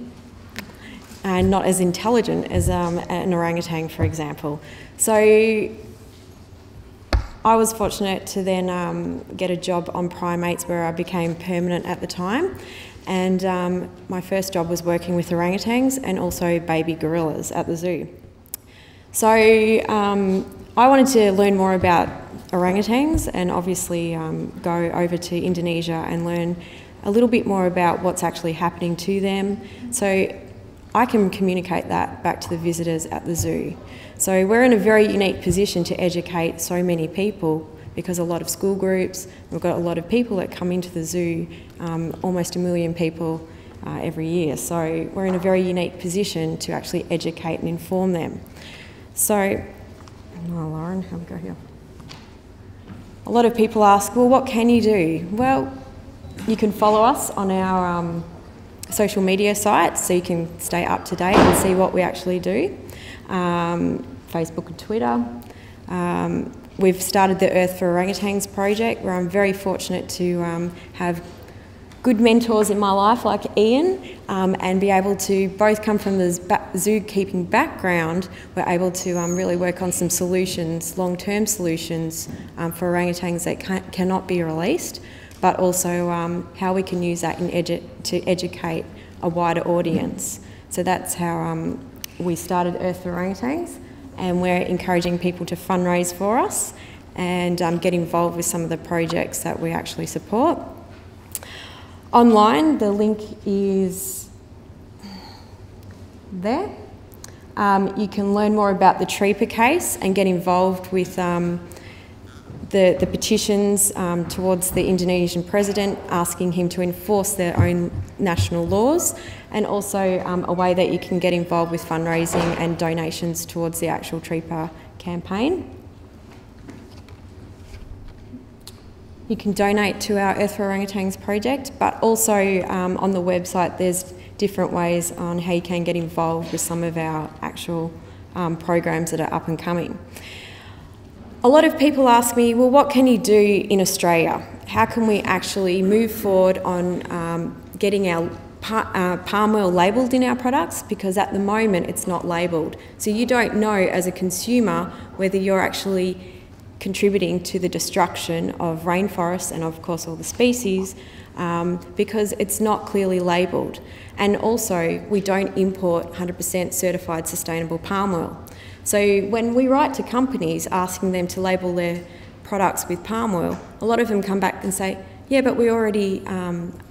and not as intelligent as an orangutan, for example. So I was fortunate to then get a job on Primates, where I became permanent at the time. And my first job was working with orangutans and also baby gorillas at the zoo. So I wanted to learn more about orangutans and obviously go over to Indonesia and learn a little bit more about what's actually happening to them, so I can communicate that back to the visitors at the zoo. So we're in a very unique position to educate so many people, because a lot of school groups, we've got a lot of people that come into the zoo, almost 1 million people every year. So we're in a very unique position to actually educate and inform them. So, oh, Lauren, how we go here? A lot of people ask, well, what can you do? Well, you can follow us on our social media sites, so you can stay up to date and see what we actually do. Facebook and Twitter. We've started the Earth for Orangutans project, where I'm very fortunate to have good mentors in my life like Ian, and be able to both come from the zookeeping background. We're able to really work on some solutions, long-term solutions for orangutans that cannot be released, but also how we can use that to educate a wider audience. So that's how we started Earth for Orangutans, and we're encouraging people to fundraise for us and get involved with some of the projects that we actually support. Online, the link is there. You can learn more about the Treepa case and get involved with the petitions towards the Indonesian president, asking him to enforce their own national laws, and also a way that you can get involved with fundraising and donations towards the actual Treepa campaign. You can donate to our Earth for Orangutans project, but also on the website there's different ways on how you can get involved with some of our actual programs that are up and coming. A lot of people ask me, well, what can you do in Australia? How can we actually move forward on getting our palm oil labelled in our products? Because at the moment it's not labelled. So you don't know as a consumer whether you're actually contributing to the destruction of rainforests and of course all the species, because it's not clearly labelled. And also we don't import 100% certified sustainable palm oil. So when we write to companies asking them to label their products with palm oil, a lot of them come back and say, yeah, but we already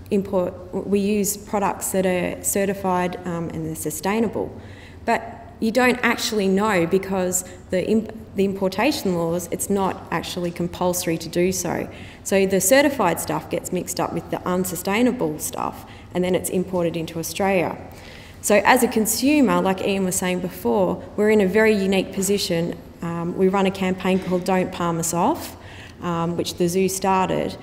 we use products that are certified and they're sustainable. But you don't actually know, because the importation laws, it's not actually compulsory to do so. So the certified stuff gets mixed up with the unsustainable stuff, and then it's imported into Australia. So as a consumer, like Ian was saying before, we're in a very unique position. We run a campaign called Don't Palm Us Off, which the zoo started,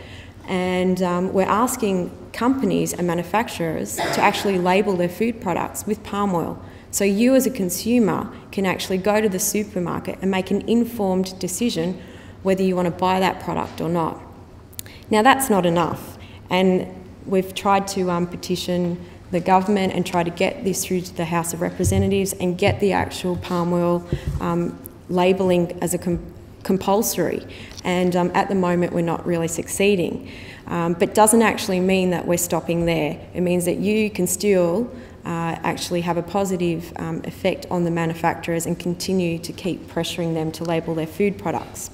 and we're asking companies and manufacturers to actually label their food products with palm oil. So you as a consumer can actually go to the supermarket and make an informed decision whether you want to buy that product or not. Now that's not enough, and we've tried to petition the government and try to get this through to the House of Representatives and get the actual palm oil labelling as a compulsory, and at the moment we're not really succeeding. But doesn't actually mean that we're stopping there. It means that you can still actually have a positive effect on the manufacturers and continue to keep pressuring them to label their food products.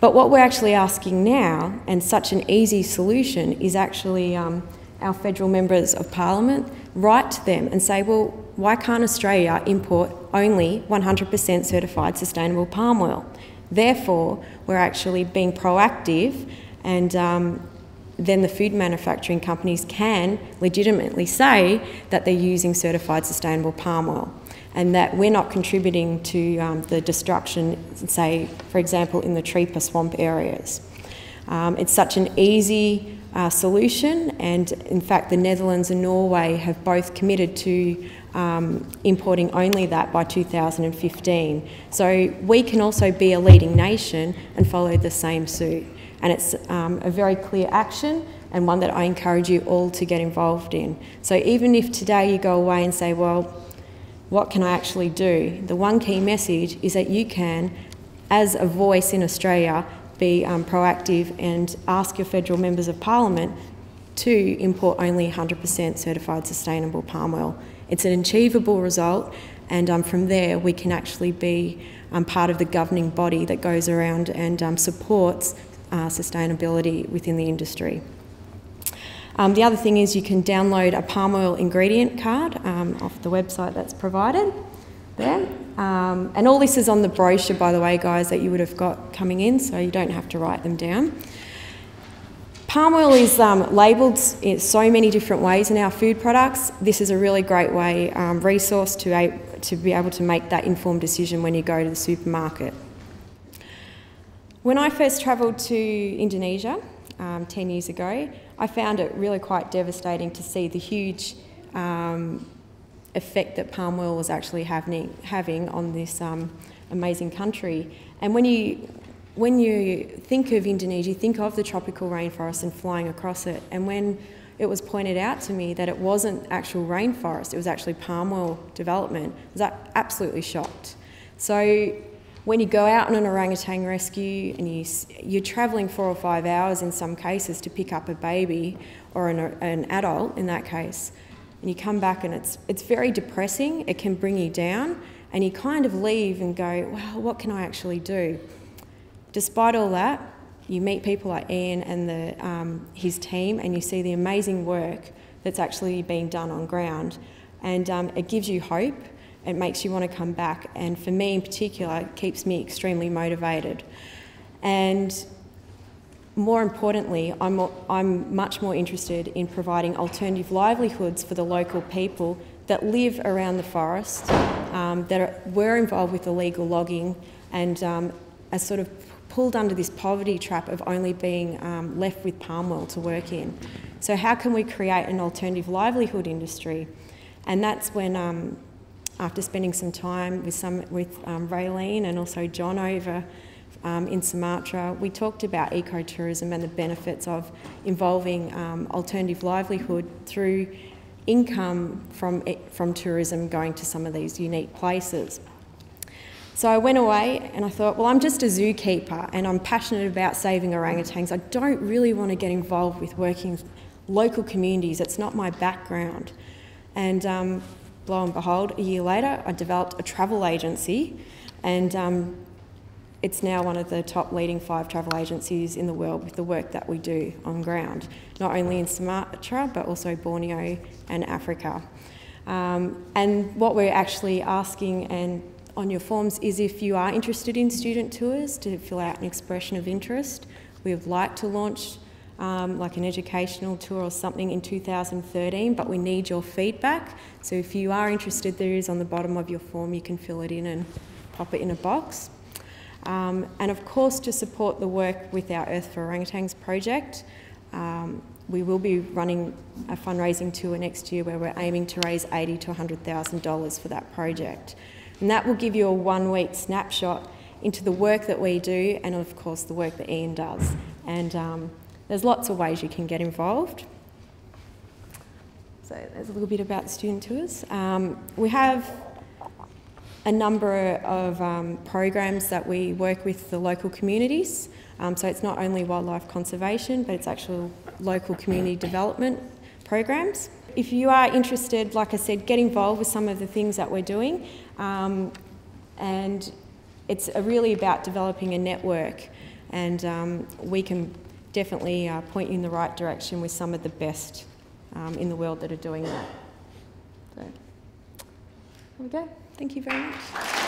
But what we're actually asking now, and such an easy solution, is actually our federal members of parliament write to them and say, well, why can't Australia import only 100% certified sustainable palm oil? Therefore, we're actually being proactive, and then the food manufacturing companies can legitimately say that they're using certified sustainable palm oil, and that we're not contributing to the destruction, say, for example, in the Treepa swamp areas. It's such an easy solution, and in fact the Netherlands and Norway have both committed to importing only that by 2015. So we can also be a leading nation and follow the same suit. And it's a very clear action, and one that I encourage you all to get involved in. So even if today you go away and say, well, what can I actually do? The one key message is that you can, as a voice in Australia, be proactive and ask your federal members of parliament to import only 100% certified sustainable palm oil. It's an achievable result, and from there we can actually be part of the governing body that goes around and supports sustainability within the industry. The other thing is you can download a palm oil ingredient card off the website that's provided there. And all this is on the brochure, by the way, guys, that you would have got coming in, so you don't have to write them down. Palm oil is labelled in so many different ways in our food products. This is a really great resource to be able to make that informed decision when you go to the supermarket. When I first travelled to Indonesia 10 years ago, I found it really quite devastating to see the huge effect that palm oil was actually having on this amazing country. And when you think of Indonesia, you think of the tropical rainforest and flying across it. And when it was pointed out to me that it wasn't actual rainforest, it was actually palm oil development, I was absolutely shocked. So when you go out on an orangutan rescue and you're travelling 4 or 5 hours in some cases to pick up a baby or an adult in that case, and you come back and it's very depressing, it can bring you down, and you kind of leave and go, well, what can I actually do? Despite all that, you meet people like Ian and his team, and you see the amazing work that's actually being done on ground, and it gives you hope. It makes you want to come back, and for me in particular, it keeps me extremely motivated. And more importantly, I'm much more interested in providing alternative livelihoods for the local people that live around the forest, were involved with illegal logging, and are sort of pulled under this poverty trap of only being left with palm oil to work in. So how can we create an alternative livelihood industry? And that's when after spending some time with Raylene and also John over in Sumatra, we talked about ecotourism and the benefits of involving alternative livelihood through income from tourism going to some of these unique places. So I went away and I thought, well, I'm just a zookeeper and I'm passionate about saving orangutans. I don't really want to get involved with working with local communities. It's not my background. And lo and behold, a year later, I developed a travel agency, and it's now one of the top leading 5 travel agencies in the world with the work that we do on ground, not only in Sumatra, but also Borneo and Africa. And what we're actually asking on your forms is if you are interested in student tours, to fill out an expression of interest. We would like to launch like an educational tour or something in 2013, but we need your feedback. So if you are interested, there is on the bottom of your form, you can fill it in and pop it in a box. And of course, to support the work with our Earth for Orangutans project, we will be running a fundraising tour next year where we're aiming to raise $80,000 to $100,000 for that project. And that will give you a 1-week snapshot into the work that we do and of course the work that Ian does. And there's lots of ways you can get involved. So there's a little bit about student tours. We have a number of programs that we work with the local communities. So it's not only wildlife conservation, but it's actual local community development programs. If you are interested, like I said, get involved with some of the things that we're doing. And it's really about developing a network, and we can definitely point you in the right direction with some of the best in the world that are doing that. So, there we go. Thank you very much.